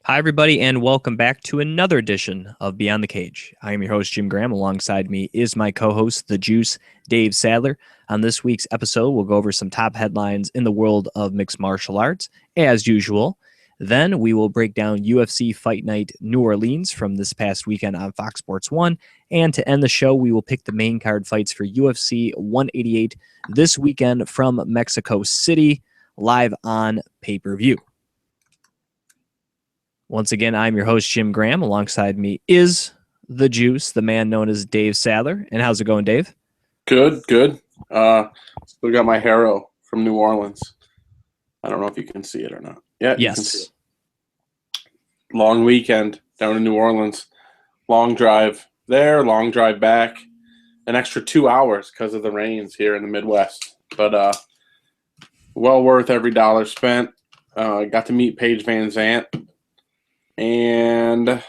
Hi, everybody, and welcome back to another edition of Beyond the Cage. I am your host, Jim Graham. Alongside me is my co-host, the Juice, Dave Sadler. On this week's episode, we'll go over some top headlines in the world of mixed martial arts, as usual. Then we will break down UFC Fight Night New Orleans from this past weekend on Fox Sports 1. And to end the show, we will pick the main card fights for UFC 188 this weekend from Mexico City, live on pay-per-view. Once again, I'm your host, Jim Graham. Alongside me is the Juice, the man known as Dave Sadler. And how's it going, Dave? Good. Still got my Hero from New Orleans. I don't know if you can see it or not. Yeah, yes. You can see it. Long weekend down in New Orleans. Long drive there, long drive back. An extra 2 hours because of the rains here in the Midwest. But well worth every dollar spent. Got to meet Paige Van Zandt and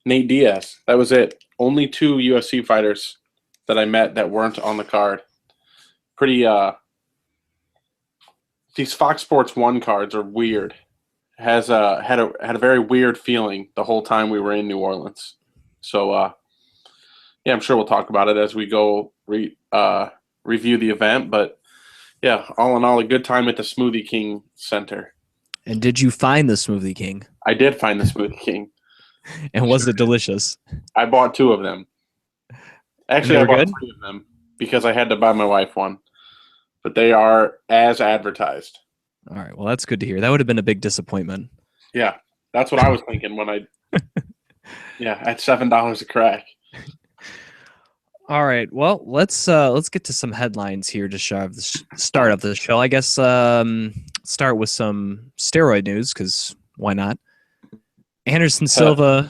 Nate Diaz. That was it. Only two UFC fighters that I met that weren't on the card. Pretty these Fox Sports 1 cards are weird. Had a very weird feeling the whole time we were in New Orleans. So yeah, I'm sure we'll talk about it as we go review the event, but yeah, all in all, a good time at the Smoothie King Center. And did you find the Smoothie King? I did find the Smoothie King. And was it delicious? I bought 2 of them. Actually, I bought 3 of them because I had to buy my wife one. But they are as advertised. All right. Well, that's good to hear. That would have been a big disappointment. Yeah, that's what I was thinking when at $7 a crack. All right. Well, let's get to some headlines here to start of the show. I guess start with some steroid news because why not? Anderson Silva,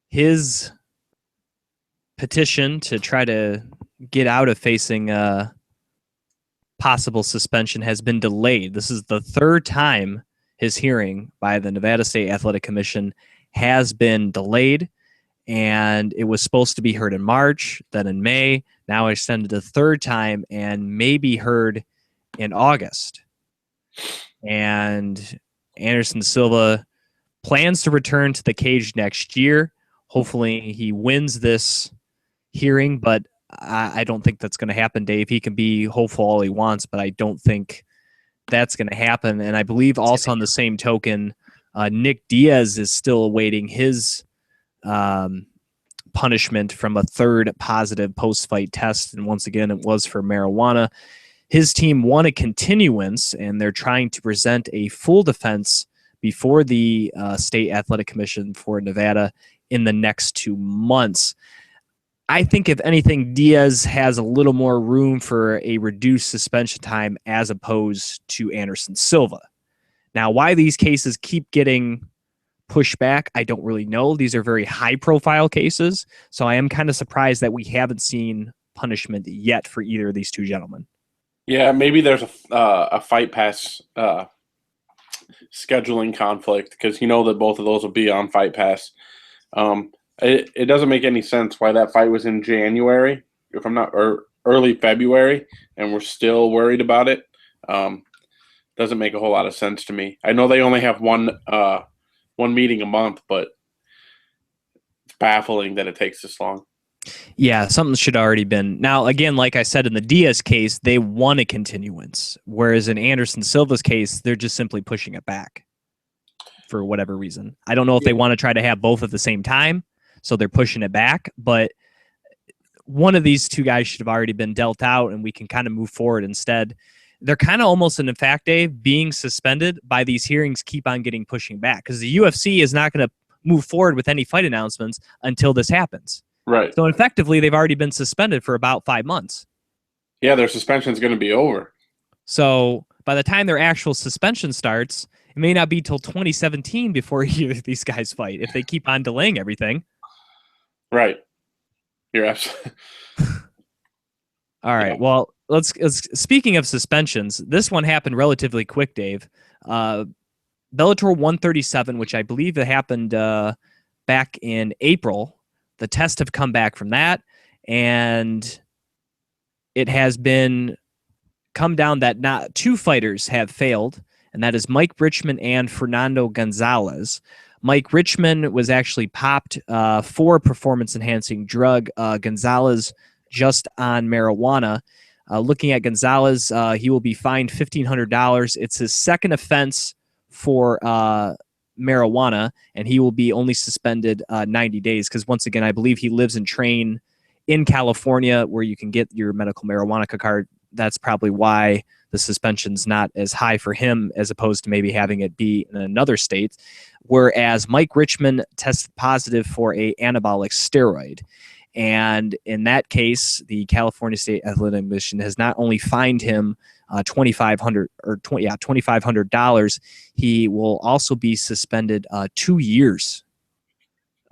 his petition to try to get out of facing possible suspension has been delayed. This is the third time his hearing by the Nevada State Athletic Commission has been delayed. And it was supposed to be heard in March, then in May, now extended a third time and may be heard in August. And Anderson Silva plans to return to the cage next year. Hopefully he wins this hearing, but I don't think that's going to happen, Dave. He can be hopeful all he wants, but I don't think that's going to happen. And I believe also on the same token, Nick Diaz is still awaiting his punishment from a third positive post-fight test. And once again, it was for marijuana. His team won a continuance, and they're trying to present a full defense before the State Athletic Commission for Nevada in the next 2 months. I think, if anything, Diaz has a little more room for a reduced suspension time as opposed to Anderson Silva. Now, why these cases keep getting pushed back, I don't really know. These are very high-profile cases, so I am kind of surprised that we haven't seen punishment yet for either of these two gentlemen. Yeah, maybe there's a Fight Pass scheduling conflict because you know that both of those will be on Fight Pass. It doesn't make any sense why that fight was in January, if I'm not, or early February, and we're still worried about it. Doesn't make a whole lot of sense to me. I know they only have one meeting a month, but it's baffling that it takes this long. Yeah, something should already been. Now, again, like I said, in the Diaz case, they won a continuance, whereas in Anderson Silva's case, they're just simply pushing it back for whatever reason. I don't know if they want to try to have both at the same time, so they're pushing it back, but one of these two guys should have already been dealt out, and we can kind of move forward instead. They're kind of almost, in fact, Dave, being suspended by these hearings keep on getting pushing back because the UFC is not going to move forward with any fight announcements until this happens. Right. So effectively, they've already been suspended for about 5 months. Yeah, their suspension is going to be over. So by the time their actual suspension starts, it may not be till 2017 before either of these guys fight if they keep on delaying everything. Right. You're absolutely. All right. Yeah. Well, let's speaking of suspensions, this one happened relatively quick, Dave. Bellator 137, which I believe it happened back in April. The tests have come back from that, and it has been come down that not two fighters have failed, and that is Mike Richman and Fernando Gonzalez. Mike Richman was actually popped for a performance-enhancing drug. Gonzalez just on marijuana. Looking at Gonzalez, he will be fined $1,500. It's his second offense for marijuana, and he will be only suspended 90 days because, once again, I believe he lives and train in California where you can get your medical marijuana card. That's probably why the suspension's not as high for him as opposed to maybe having it be in another state. Whereas Mike Richman tested positive for a anabolic steroid. And in that case, the California State Athletic Commission has not only fined him $2,500. He will also be suspended 2 years.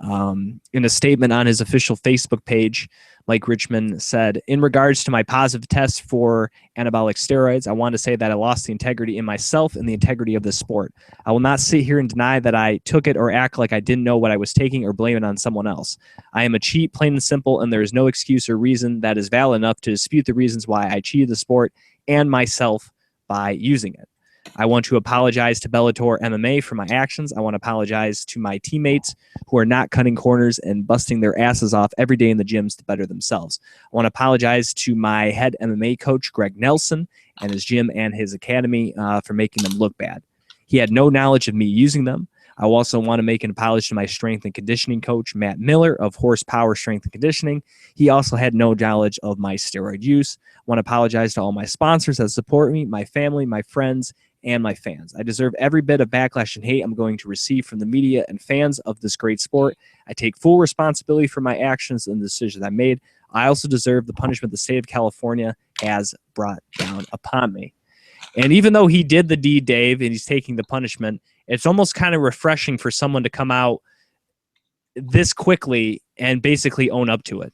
In a statement on his official Facebook page, Mike Richman said, "In regards to my positive test for anabolic steroids, I want to say that I lost the integrity in myself and the integrity of the sport. I will not sit here and deny that I took it or act like I didn't know what I was taking or blame it on someone else. I am a cheat, plain and simple, and there is no excuse or reason that is valid enough to dispute the reasons why I cheated the sport and myself by using it. I want to apologize to Bellator MMA for my actions. I want to apologize to my teammates who are not cutting corners and busting their asses off every day in the gyms to better themselves. I want to apologize to my head MMA coach, Greg Nelson, and his gym and his academy for making them look bad. He had no knowledge of me using them. I also want to make an apology to my strength and conditioning coach, Matt Miller of Horsepower Strength and Conditioning. He also had no knowledge of my steroid use. I want to apologize to all my sponsors that support me, my family, my friends, and my fans. I deserve every bit of backlash and hate I'm going to receive from the media and fans of this great sport. I take full responsibility for my actions and the decisions I made. I also deserve the punishment the state of California has brought down upon me." And even though he did the deed, Dave, and he's taking the punishment, it's almost kind of refreshing for someone to come out this quickly and basically own up to it.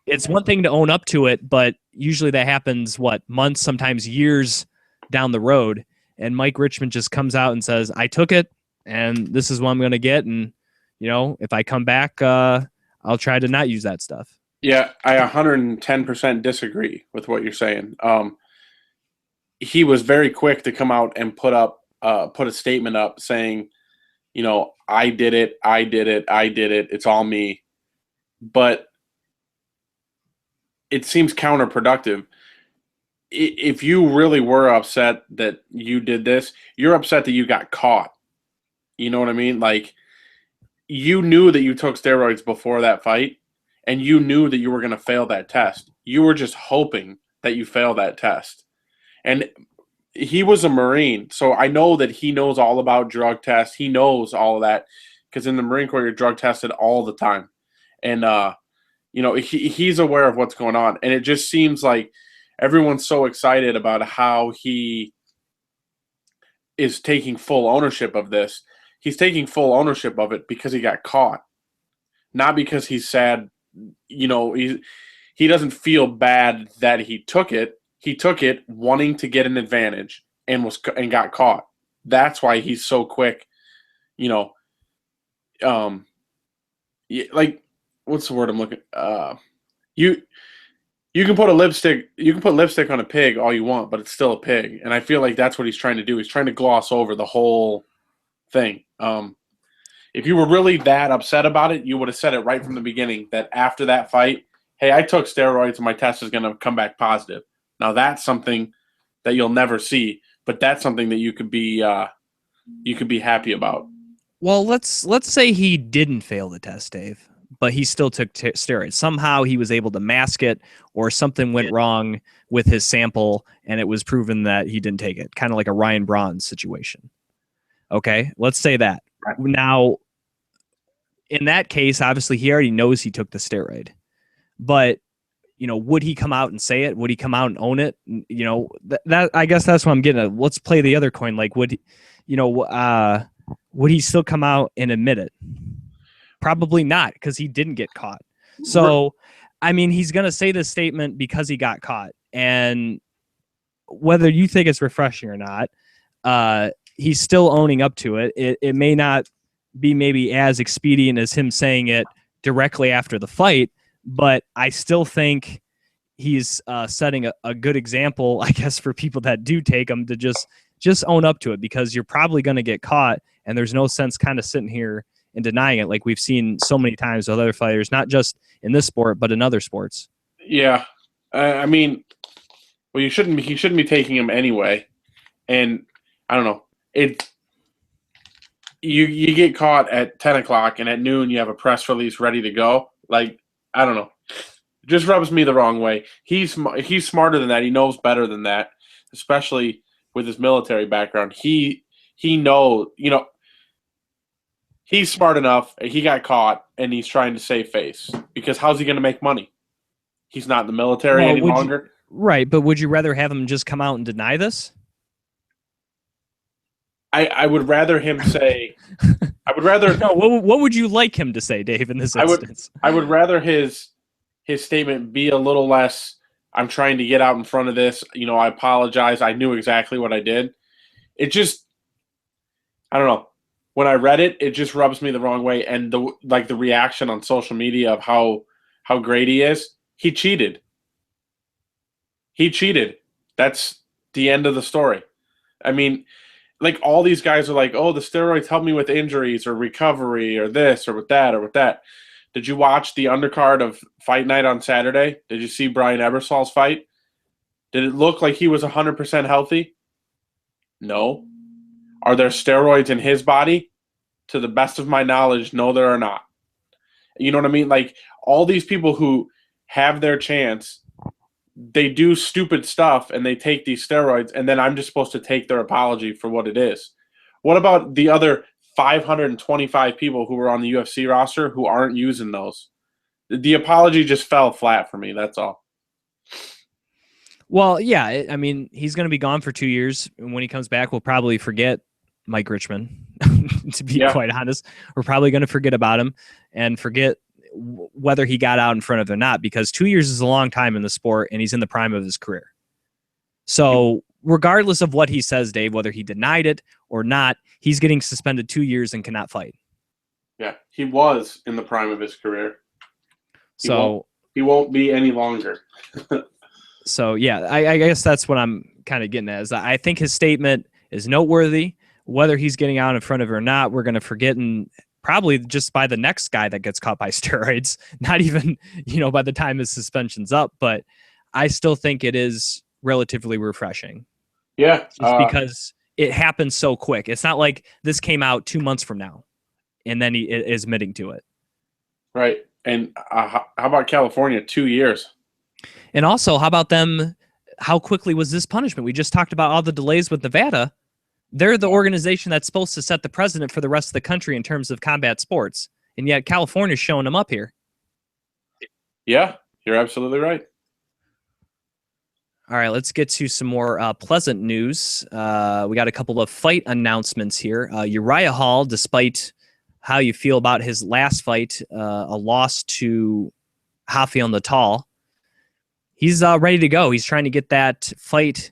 It's one thing to own up to it, but usually that happens, months, sometimes years down the road. And Mike Richman just comes out and says, I took it, and this is what I'm going to get. And, if I come back, I'll try to not use that stuff. Yeah, I 110% disagree with what you're saying. He was very quick to come out and put a statement up saying, I did it, it's all me. But it seems counterproductive. If you really were upset that you did this, you're upset that you got caught. You know what I mean? Like, you knew that you took steroids before that fight, and you knew that you were going to fail that test. You were just hoping that you fail that test. And he was a Marine, so I know that he knows all about drug tests. He knows all of that because in the Marine Corps, you're drug tested all the time. And, he's aware of what's going on. And it just seems like everyone's so excited about how he is taking full ownership of this. He's taking full ownership of it because he got caught, not because he's sad. He doesn't feel bad that he took it. He took it wanting to get an advantage and got caught. That's why he's so quick. Like, what's the word I'm looking? You can put lipstick on a pig all you want, but it's still a pig. And I feel like that's what he's trying to do. He's trying to gloss over the whole thing. If you were really that upset about it, you would have said it right from the beginning that after that fight, hey, I took steroids and my test is going to come back positive. Now that's something that you'll never see, but that's something that you could be happy about. Well, let's say he didn't fail the test, Dave, but he still took steroids. Somehow he was able to mask it, or something went wrong with his sample, and it was proven that he didn't take it. Kind of like a Ryan Braun situation. Okay, let's say that. Right. Now, in that case, obviously he already knows he took the steroid, but would he come out and say it? Would he come out and own it? That I guess that's what I'm getting at. Let's play the other coin. Like, would he still come out and admit it? Probably not, because he didn't get caught. So, I mean, he's going to say this statement because he got caught. And whether you think it's refreshing or not, he's still owning up to it. It may not be maybe as expedient as him saying it directly after the fight, but I still think he's setting a good example, I guess, for people that do take him to just own up to it, because you're probably going to get caught, and there's no sense kind of sitting here and denying it like we've seen so many times with other fighters, not just in this sport, but in other sports. Yeah. I mean, well, he shouldn't be taking him anyway. And I don't know. You get caught at 10 o'clock, and at noon you have a press release ready to go. Like, I don't know. It just rubs me the wrong way. He's smarter than that. He knows better than that, especially with his military background. He knows, he's smart enough. He got caught, and he's trying to save face, because how's he going to make money? He's not in the military any longer. Right, but would you rather have him just come out and deny this? I would rather him say. I would rather. No, what would you like him to say, Dave? In this instance, I would rather his statement be a little less. I'm trying to get out in front of this. I apologize. I knew exactly what I did. It just, I don't know. When I read it, it just rubs me the wrong way. And the reaction on social media of how great he is. He cheated. That's the end of the story. I mean, like, all these guys are like, oh, the steroids help me with injuries or recovery or this or with that or with that. Did you watch the undercard of Fight Night on Saturday? Did you see Brian Ebersol's fight? Did it look like he was 100% healthy? No. Are there steroids in his body? To the best of my knowledge, no, there are not. You know what I mean? Like, all these people who have their chance, they do stupid stuff and they take these steroids, and then I'm just supposed to take their apology for what it is. What about the other 525 people who were on the UFC roster who aren't using those? The apology just fell flat for me. That's all. Well, yeah, I mean, he's going to be gone for 2 years, and when he comes back, we'll probably forget Mike Richmond. To be quite honest, we're probably going to forget about him and forget whether he got out in front of it or not, because 2 years is a long time in the sport, and he's in the prime of his career. So regardless of what he says, Dave, whether he denied it or not, he's getting suspended 2 years and cannot fight. Yeah, he was in the prime of his career. He won't be any longer. So, yeah, I guess that's what I'm kind of getting at. Is I think his statement is noteworthy. Whether he's getting out in front of it or not, we're going to forget, and probably just by the next guy that gets caught by steroids, not even, by the time his suspension's up. But I still think it is relatively refreshing. Yeah. Just because it happens so quick. It's not like this came out 2 months from now, and then he is admitting to it. Right. And how about California? 2 years. And also, how about them? How quickly was this punishment? We just talked about all the delays with Nevada. They're the organization that's supposed to set the precedent for the rest of the country in terms of combat sports. And yet California's showing them up here. Yeah, you're absolutely right. All right, let's get to some more pleasant news. We got a couple of fight announcements here. Uriah Hall, despite how you feel about his last fight, a loss to Rafael Natal, he's ready to go. He's trying to get that fight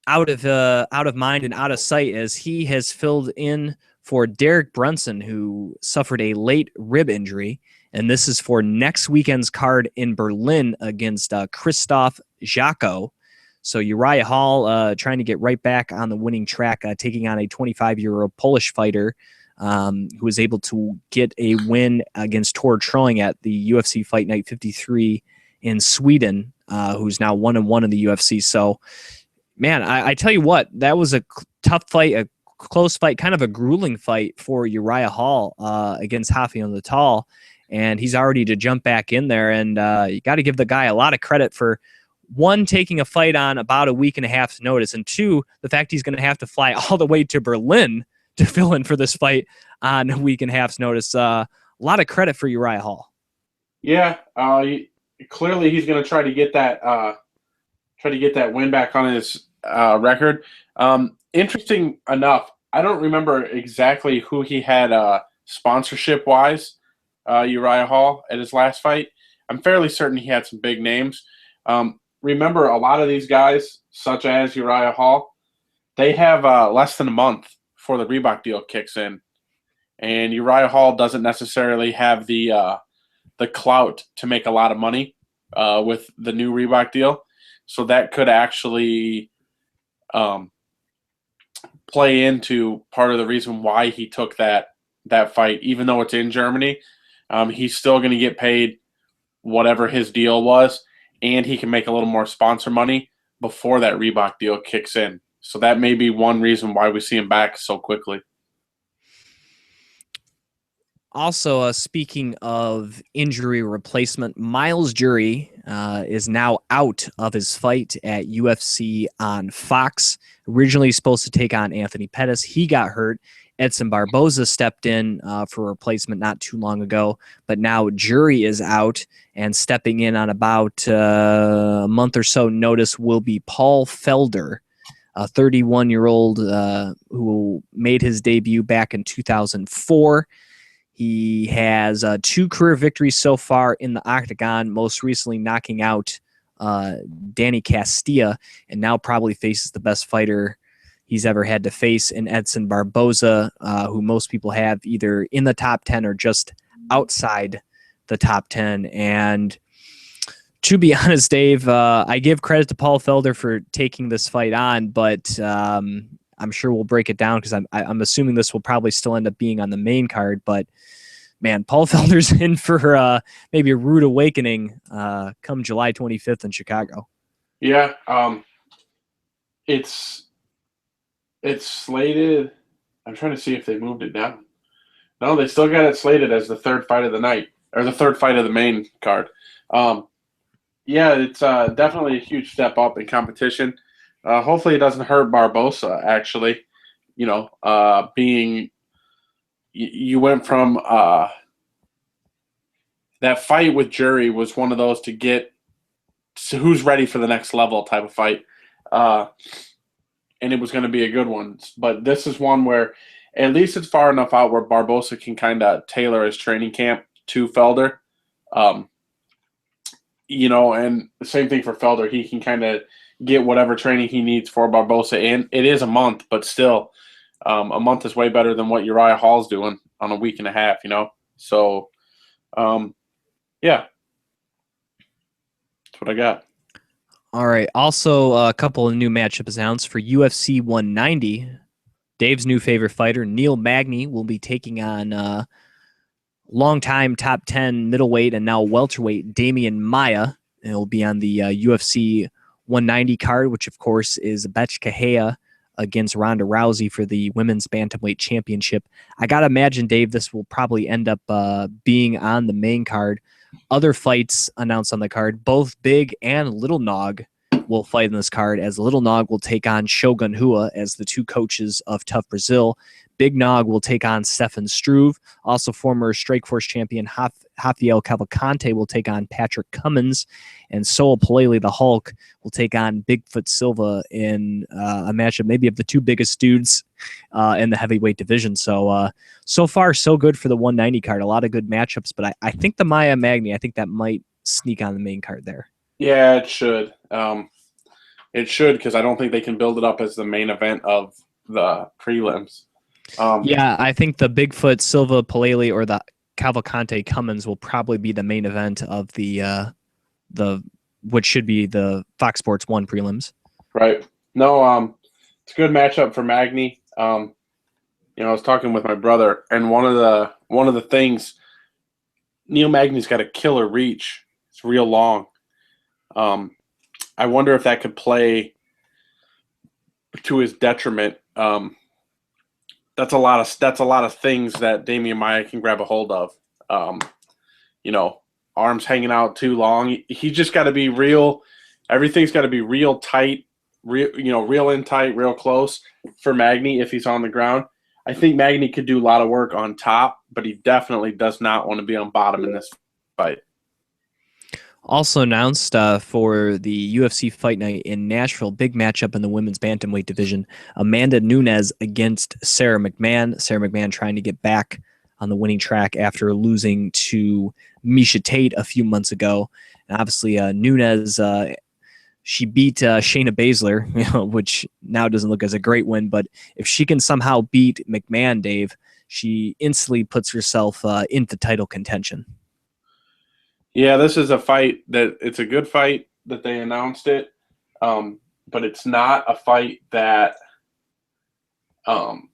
out of mind and out of sight, as he has filled in for Derek Brunson, who suffered a late rib injury. And this is for next weekend's card in Berlin against Christoph Jacko. So Uriah Hall trying to get right back on the winning track, taking on a 25-year-old Polish fighter who was able to get a win against Tor Troing at the UFC Fight Night 53 in Sweden, who's now 1-1 in the UFC. So, man, I tell you what, that was a tough fight, a close fight, kind of a grueling fight for Uriah Hall against Rafael Natal. And he's already to jump back in there. And you got to give the guy a lot of credit for, one, taking a fight on about a week and a half's notice, and two, the fact he's going to have to fly all the way to Berlin to fill in for this fight on a week and a half's notice. A lot of credit for Uriah Hall. Yeah, clearly he's going to try to get that win back on his record. Interesting enough, I don't remember exactly who he had sponsorship-wise, Uriah Hall, at his last fight. I'm fairly certain he had some big names. Remember, a lot of these guys, such as Uriah Hall, they have less than a month before the Reebok deal kicks in. And Uriah Hall doesn't necessarily have the clout to make a lot of money. with the new Reebok deal. So that could actually play into part of the reason why he took that fight, even though it's in Germany. He's still going to get paid whatever his deal was, and he can make a little more sponsor money before that Reebok deal kicks in. So that may be one reason why we see him back so quickly. Also, speaking of injury replacement, Miles Jury is now out of his fight at UFC on Fox. Originally supposed to take on Anthony Pettis. He got hurt. Edson Barboza stepped in for replacement not too long ago, but now Jury is out, and stepping in on about a month or so notice will be Paul Felder, a 31-year-old who made his debut back in 2004. He has 2 career victories so far in the octagon, most recently knocking out Danny Castilla, and now probably faces the best fighter he's ever had to face in Edson Barboza, who most people have either in the top 10 or just outside the top 10. And to be honest, Dave, I give credit to Paul Felder for taking this fight on, but I'm sure we'll break it down because I'm assuming this will probably still end up being on the main card. But man, Paul Felder's in for maybe a rude awakening come July 25th in Chicago. Yeah, it's slated. I'm trying to see if they moved it down. No, they still got it slated as the 3rd fight of the night, or the 3rd fight of the main card. Yeah, it's definitely a huge step up in competition. Hopefully it doesn't hurt Barboza, actually. You know, being you went from that fight with Jury was one of those to get who's ready for the next level type of fight. And it was going to be a good one. But this is one where at least it's far enough out where Barboza can kind of tailor his training camp to Felder. You know, and the same thing for Felder. He can kind of get whatever training he needs for Barboza. And it is a month, but still, a month is way better than what Uriah Hall's doing on a week and a half, you know? So, yeah. That's what I got. All right. Also, a couple of new matchups announced for UFC 190. Dave's new favorite fighter, Neil Magny, will be taking on longtime top 10 middleweight and now welterweight Damian Maia. It will be on the UFC 190 card, which, of course, is Boetsch Vs against Ronda Rousey for the Women's Bantamweight Championship. I got to imagine, Dave, this will probably end up being on the main card. Other fights announced on the card, both Big and Little Nog will fight in this card, as Little Nog will take on Shogun Rua as the 2 coaches of Tough Brazil. Big Nog will take on Stefan Struve. Also, former Strikeforce champion Rafael Cavalcante will take on Patrick Cummins. And Saul Palele, the Hulk, will take on Bigfoot Silva in a matchup maybe of the 2 biggest dudes in the heavyweight division. So, so far, so good for the 190 card. A lot of good matchups, but I think the Maia Magny, I think that might sneak on the main card there. Yeah, it should. It should, because I don't think they can build it up as the main event of the prelims. Yeah, I think the Bigfoot Silva Palele or the Cavalcante Cummins will probably be the main event of the which should be the Fox Sports 1 prelims. Right. No, it's a good matchup for Magny. You know, I was talking with my brother, and one of the things, Neil Magny's got a killer reach. It's real long. I wonder if that could play to his detriment. That's a lot of things that Damian Maia can grab a hold of. You know, arms hanging out too long. He just got to be real. Everything's got to be real tight, real in tight, real close for Magny if he's on the ground. I think Magny could do a lot of work on top, but he definitely does not want to be on bottom in this fight. Also announced for the UFC Fight Night in Nashville, big matchup in the women's bantamweight division, Amanda Nunes against Sarah McMahon. Sarah McMahon trying to get back on the winning track after losing to Miesha Tate a few months ago. And obviously, Nunes, she beat Shayna Baszler, which now doesn't look as a great win. But if she can somehow beat McMahon, Dave, she instantly puts herself into title contention. Yeah, this is a fight that it's a good fight that they announced it, but it's not a fight that um,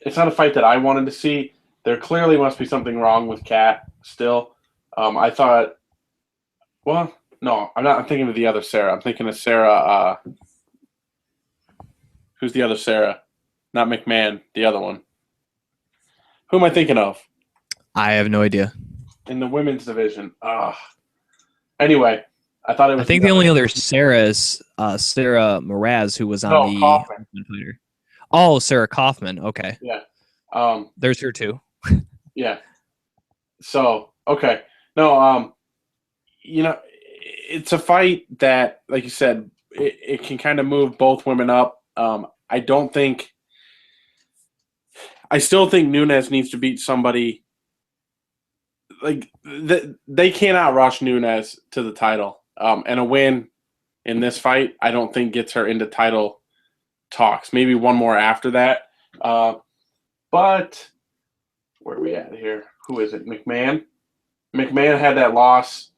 it's not a fight that I wanted to see. There clearly must be something wrong with Kat still. I thought, well, no, I'm not. I'm thinking of the other Sarah. I'm thinking of Sarah. Who's the other Sarah? Not McMahon. The other one. Who am I thinking of? I have no idea. In the women's division. Anyway, I thought it was. I think the only other Sarah is Sarah Mraz, who was on the Kaufman. Fighter. Oh, Sarah Kaufman. Okay. Yeah. There's her too. Yeah. So, okay. No, it's a fight that, like you said, it can kind of move both women up. I still think Nunes needs to beat somebody. Like, they cannot rush Nunes to the title. And a win in this fight, I don't think gets her into title talks. Maybe one more after that. But where are we at here? Who is it? McMahon? McMahon had that loss.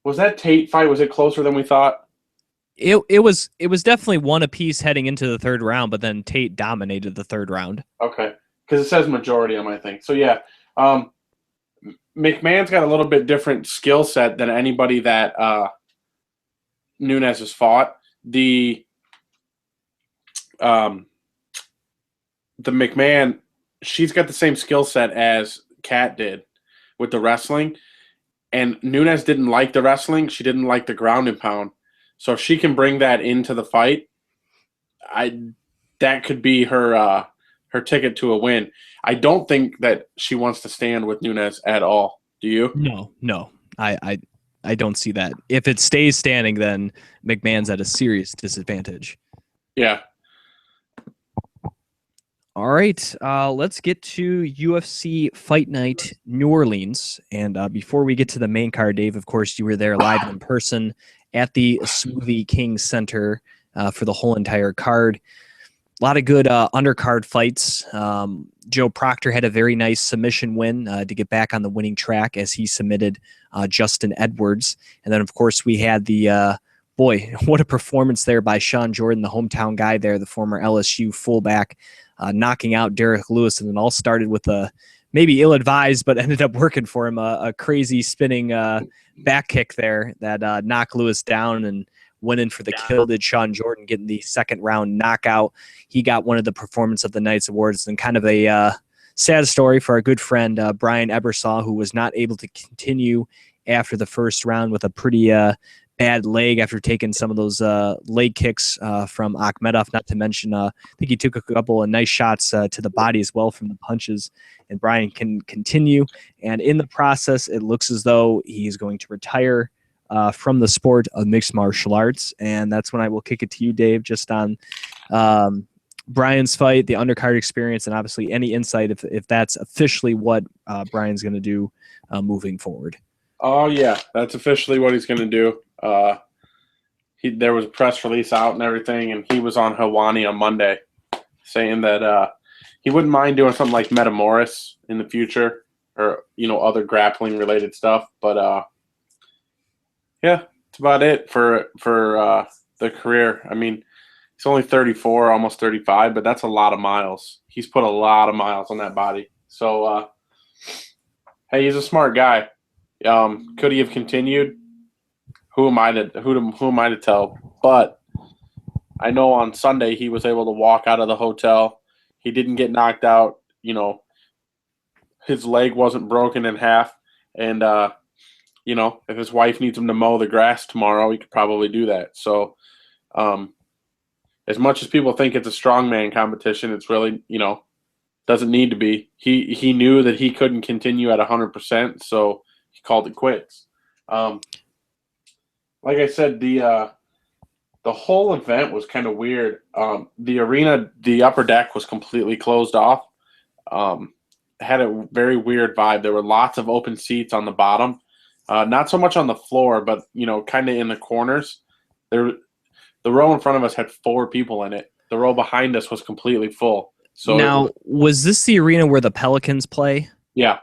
Was that Tate fight? Was it closer than we thought? It was definitely one apiece heading into the third round, but then Tate dominated the third round. Okay, because it says majority on my thing. So yeah, McMahon's got a little bit different skill set than anybody that Nunes has fought. The McMahon, she's got the same skill set as Kat did with the wrestling, and Nunes didn't like the wrestling. She didn't like the ground and pound. So if she can bring that into the fight, that could be her ticket to a win. I don't think that she wants to stand with Nunes at all. Do you? No. I don't see that. If it stays standing, then McMahon's at a serious disadvantage. Yeah. All right, let's get to UFC Fight Night New Orleans. And before we get to the main card, Dave, of course, you were there live in person at the Smoothie King Center for the whole entire card. A lot of good undercard fights. Joe Proctor had a very nice submission win to get back on the winning track as he submitted Justin Edwards. And then, of course, we had the boy, what a performance there by Sean Jordan, the hometown guy there, the former LSU fullback, knocking out Derek Lewis. And it all started with a maybe ill-advised, but ended up working for him, a crazy spinning back kick there that knocked Lewis down and went in for the kill. Did Sean Jordan getting the second round knockout. He got one of the Performance of the Night's awards, and kind of a sad story for our good friend Brian Ebersol, who was not able to continue after the first round with a pretty bad leg after taking some of those leg kicks from Akhmedov, not to mention I think he took a couple of nice shots to the body as well from the punches, and Brian can continue, and in the process it looks as though he's going to retire from the sport of mixed martial arts. And that's when I will kick it to you, Dave, just on Brian's fight, the undercard experience, and obviously any insight if that's officially what Brian's going to do moving forward. Oh, yeah, that's officially what he's going to do. There was a press release out and everything, and he was on Hawani on Monday saying that he wouldn't mind doing something like Metamoris in the future or, other grappling-related stuff. But, yeah, that's about it for the career. I mean, he's only 34, almost 35, but that's a lot of miles. He's put a lot of miles on that body. So, hey, he's a smart guy. Could he have continued? Who am I to tell? But I know on Sunday he was able to walk out of the hotel. He didn't get knocked out. His leg wasn't broken in half. And, if his wife needs him to mow the grass tomorrow, he could probably do that. So as much as people think it's a strongman competition, it's really, doesn't need to be. He knew that he couldn't continue at 100%, so he called it quits. Like I said, the whole event was kind of weird. The arena, the upper deck was completely closed off. Had a very weird vibe. There were lots of open seats on the bottom. Not so much on the floor, but, kind of in the corners. The row in front of us had 4 people in it. The row behind us was completely full. So now, was this the arena where the Pelicans play? Yeah.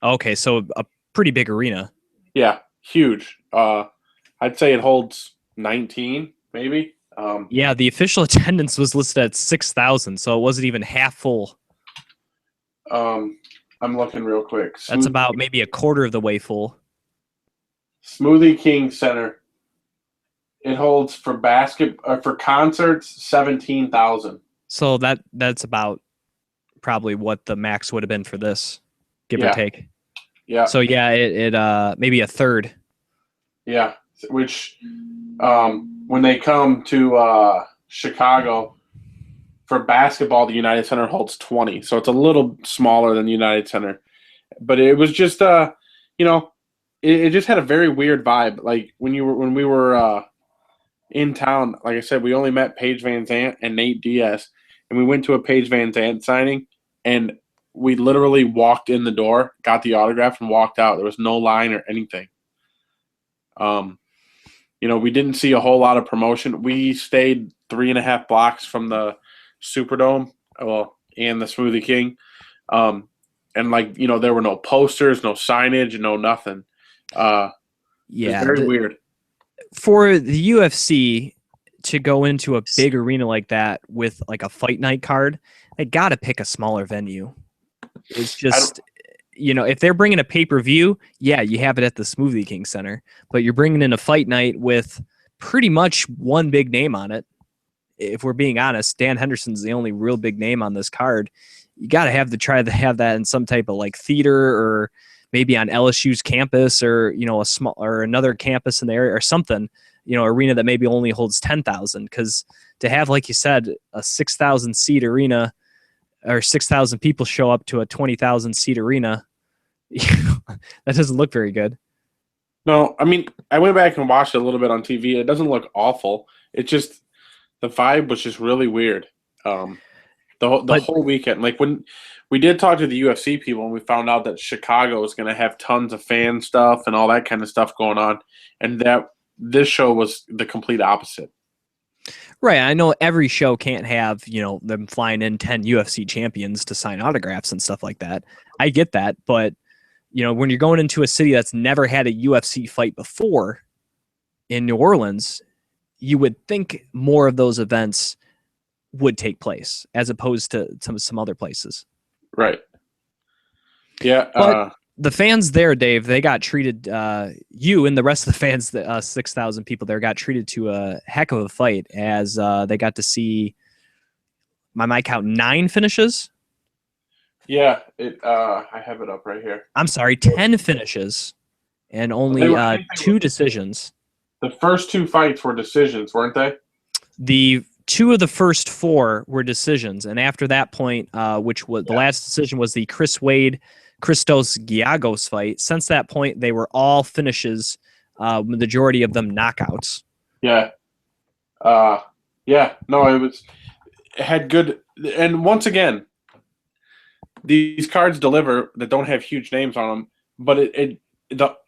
Okay, so a pretty big arena. Yeah, huge. I'd say it holds 19, maybe. Yeah, the official attendance was listed at 6,000, so it wasn't even half full. I'm looking real quick. That's about maybe a quarter of the way full. Smoothie King Center. It holds for for concerts 17,000. So that's about probably what the max would have been for this, give or take. Yeah. So yeah, it maybe a third. Yeah, which when they come to Chicago for basketball, the United Center holds 20, so it's a little smaller than the United Center. But it was just it just had a very weird vibe. Like when we were in town, like I said, we only met Paige Van Zandt and Nate Diaz, and we went to a Paige Van Zandt signing, and we literally walked in the door, got the autograph, and walked out. There was no line or anything. We didn't see a whole lot of promotion. We stayed 3.5 blocks from the Superdome, and the Smoothie King. And there were no posters, no signage, no nothing. Yeah, it's very weird. For the UFC to go into a big arena like that with like a fight night card, they got to pick a smaller venue. It's just, if they're bringing a pay-per-view, yeah, you have it at the Smoothie King Center, but you're bringing in a fight night with pretty much one big name on it. If we're being honest, Dan Henderson's the only real big name on this card. You got to try to have that in some type of like theater, or maybe on LSU's campus, or a small or another campus in the area, or something, arena that maybe only holds 10,000. Because to have, like you said, a 6,000 seat arena, or 6,000 people show up to a 20,000 seat arena, that doesn't look very good. No, I mean, I went back and watched it a little bit on TV. It doesn't look awful. It just, the vibe was just really weird. The whole weekend, like when we did talk to the UFC people, and we found out that Chicago is going to have tons of fan stuff and all that kind of stuff going on, and that this show was the complete opposite. Right. I know every show can't have, them flying in 10 UFC champions to sign autographs and stuff like that. I get that. But, when you're going into a city that's never had a UFC fight before in New Orleans, you would think more of those events would take place as opposed to some other places. Right. Yeah. But the fans there, Dave, they got treated, you and the rest of the fans, 6,000 people there, got treated to a heck of a fight, as they got to see, my count, 9 finishes. Yeah, I have it up right here. I'm sorry, 10 finishes and only 2 decisions. The first 2 fights were decisions, weren't they? The 2 of the first 4 were decisions, and after that point, which was the last decision, was the Chris Wade Christos Giagos fight. Since that point, they were all finishes, majority of them knockouts. Yeah. No, it had good, and once again, these cards deliver that don't have huge names on them, but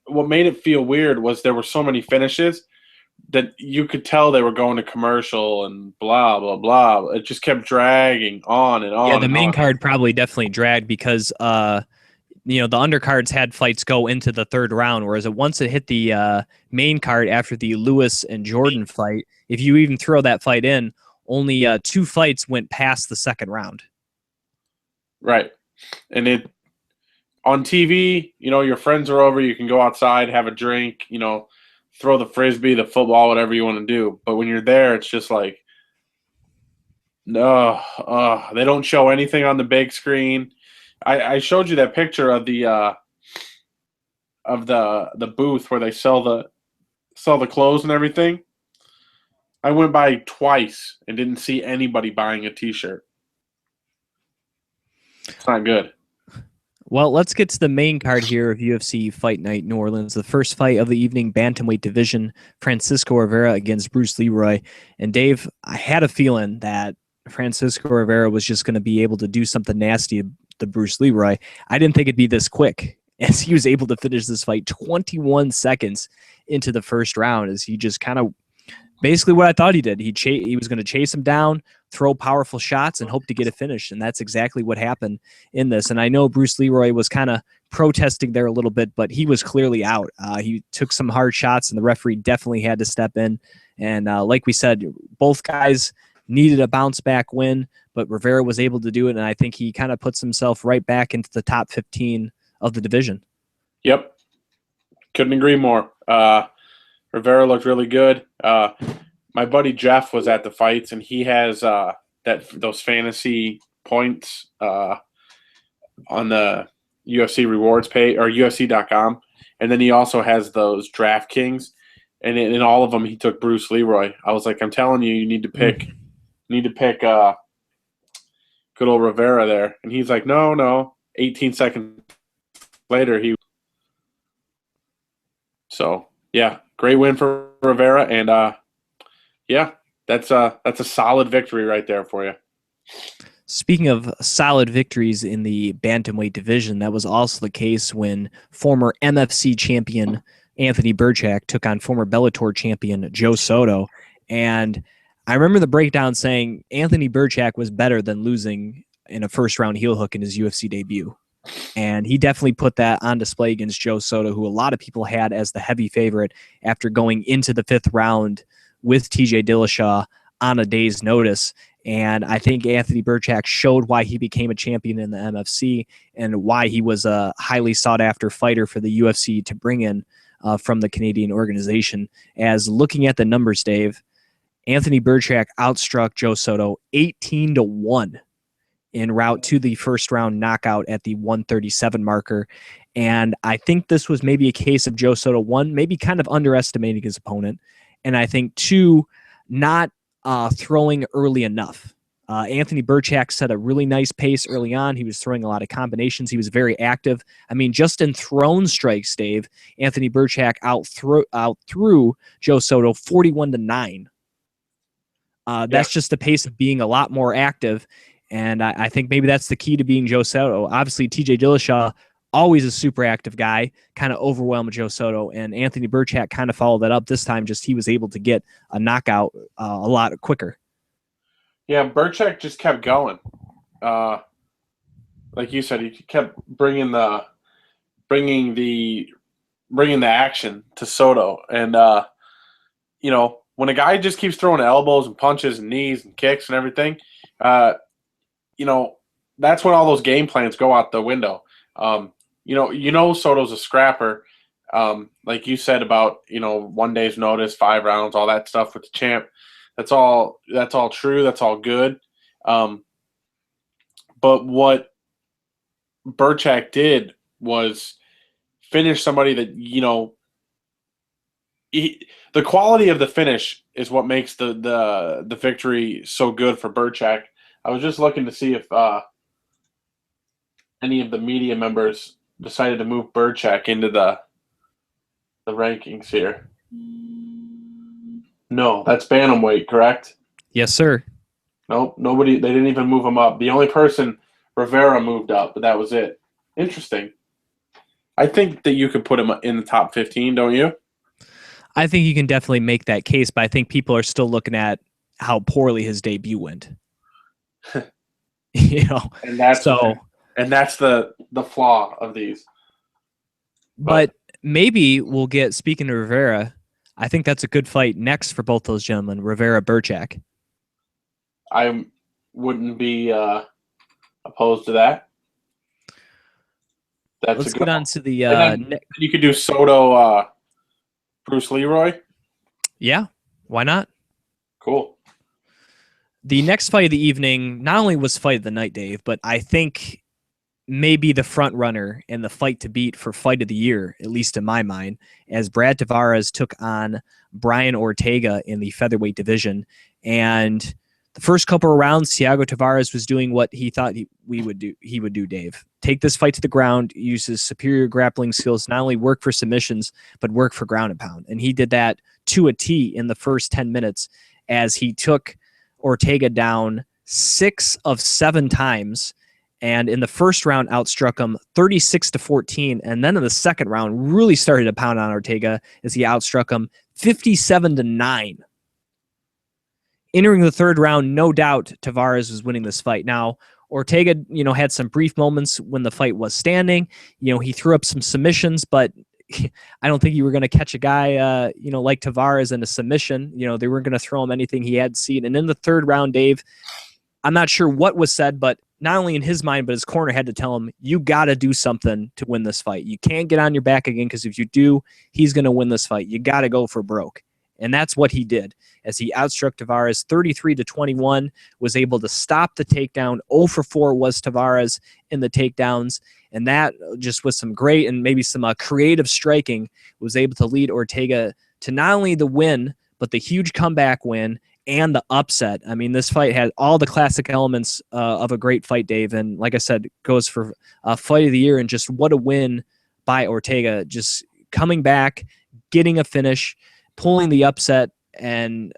what made it feel weird was there were so many finishes that you could tell they were going to commercial and blah, blah, blah. It just kept dragging on and on. Yeah, the main card probably definitely dragged because, the undercards had fights go into the 3rd round, whereas once it hit the main card after the Lewis and Jordan fight, if you even throw that fight in, only 2 fights went past the 2nd round. Right. And on TV, your friends are over, you can go outside, have a drink, throw the frisbee, the football, whatever you want to do. But when you're there, it's just like, no, they don't show anything on the big screen. I showed you that picture of the booth where they sell the clothes and everything. I went by twice and didn't see anybody buying a T-shirt. It's not good. Well, let's get to the main card here of UFC Fight Night New Orleans. The first fight of the evening, bantamweight division, Francisco Rivera against Bruce Leroy. And Dave, I had a feeling that Francisco Rivera was just going to be able to do something nasty to Bruce Leroy. I didn't think it'd be this quick, as he was able to finish this fight 21 seconds into the first round, as he just kind of basically what I thought he did. He was going to chase him down, throw powerful shots, and hope to get a finish. And that's exactly what happened in this. And I know Bruce Leroy was kind of protesting there a little bit, but he was clearly out. He took some hard shots, and the referee definitely had to step in. And like we said, both guys needed a bounce-back win, but Rivera was able to do it, and I think he kind of puts himself right back into the top 15 of the division. Yep. Couldn't agree more. Rivera looked really good. My buddy Jeff was at the fights, and he has those fantasy points on the UFC rewards page or UFC.com, and then he also has those DraftKings, and in all of them he took Bruce Leroy. I was like, I'm telling you, you need to pick good old Rivera there, and he's like, no. 18 seconds later, So yeah, great win for Rivera, and yeah, that's a solid victory right there for you. Speaking of solid victories in the bantamweight division, that was also the case when former MFC champion Anthony Burchak took on former Bellator champion Joe Soto. And I remember the breakdown saying Anthony Burchak was better than losing in a first-round heel hook in his UFC debut. And he definitely put that on display against Joe Soto, who a lot of people had as the heavy favorite after going into the 5th round with TJ Dillashaw on a day's notice. And I think Anthony Burchak showed why he became a champion in the MFC and why he was a highly sought-after fighter for the UFC to bring in from the Canadian organization. As looking at the numbers, Dave, Anthony Burchak outstruck Joe Soto 18-1 en route to the first-round knockout at the 137 marker. And I think this was maybe a case of Joe Soto, one, maybe kind of underestimating his opponent, and I think, two, not throwing early enough. Anthony Burchak set a really nice pace early on. He was throwing a lot of combinations. He was very active. I mean, just in thrown strikes, Dave, Anthony Burchak outthrew Joe Soto 41-9. That's just the pace of being a lot more active, and I think maybe that's the key to being Joe Soto. Obviously, TJ Dillashaw, always a super active guy, kind of overwhelmed Joe Soto, and Anthony Burchak kind of followed that up this time. Just he was able to get a knockout a lot quicker. Yeah, Burchak just kept going. Like you said, he kept bringing the action to Soto, and you know, when a guy just keeps throwing elbows and punches and knees and kicks and everything, you know, that's when all those game plans go out the window. You know, Soto's a scrapper. Like you said about, you know, 1 day's notice, 5 rounds, all that stuff with the champ. That's all true. That's all good. But what Burchak did was finish somebody that, you know, the quality of the finish is what makes the victory so good for Burchak. I was just looking to see if any of the media members decided to move Burchak into the rankings here. No, that's bantamweight, correct? Yes, sir. Nope, nobody. They didn't even move him up. The only person, Rivera, moved up, but that was it. Interesting. I think that you could put him in the top 15, don't you? I think you can definitely make that case, but I think people are still looking at how poorly his debut went. You know, and that's the flaw of these. But maybe we'll get, speaking of Rivera, I think that's a good fight next for both those gentlemen, Rivera Burchak. I wouldn't be opposed to that. Let's get on to the you could do Soto Bruce Leroy. Yeah, why not? Cool. The next fight of the evening not only was fight of the night, Dave, but I think maybe the front runner and the fight to beat for fight of the year, at least in my mind, as Brad Tavares took on Brian Ortega in the featherweight division. And the first couple of rounds, Thiago Tavares was doing what he thought he would do, Dave. Take this fight to the ground, use his superior grappling skills, not only work for submissions, but work for ground and pound. And he did that to a T in the first 10 minutes as he took Ortega down 6 of 7 times, and in the first round outstruck him 36-14, and then in the second round really started to pound on Ortega as he outstruck him 57-9. entering the third round, no doubt Tavares was winning this fight. Now, Ortega, had some brief moments when the fight was standing. He threw up some submissions, but I don't think you were going to catch a guy, like Tavares in a submission. They weren't going to throw him anything he hadn't seen. And in the third round, Dave, I'm not sure what was said, but not only in his mind, but his corner had to tell him, you got to do something to win this fight. You can't get on your back again, because if you do, he's going to win this fight. You got to go for broke. And that's what he did, as he outstruck Tavares 33-21, was able to stop the takedown. 0 for 4 was Tavares in the takedowns. And that, just with some great and maybe some creative striking, was able to lead Ortega to not only the win, but the huge comeback win and the upset. I mean, this fight had all the classic elements of a great fight, Dave. And like I said, goes for fight of the year. And just what a win by Ortega, just coming back, getting a finish, pulling the upset, and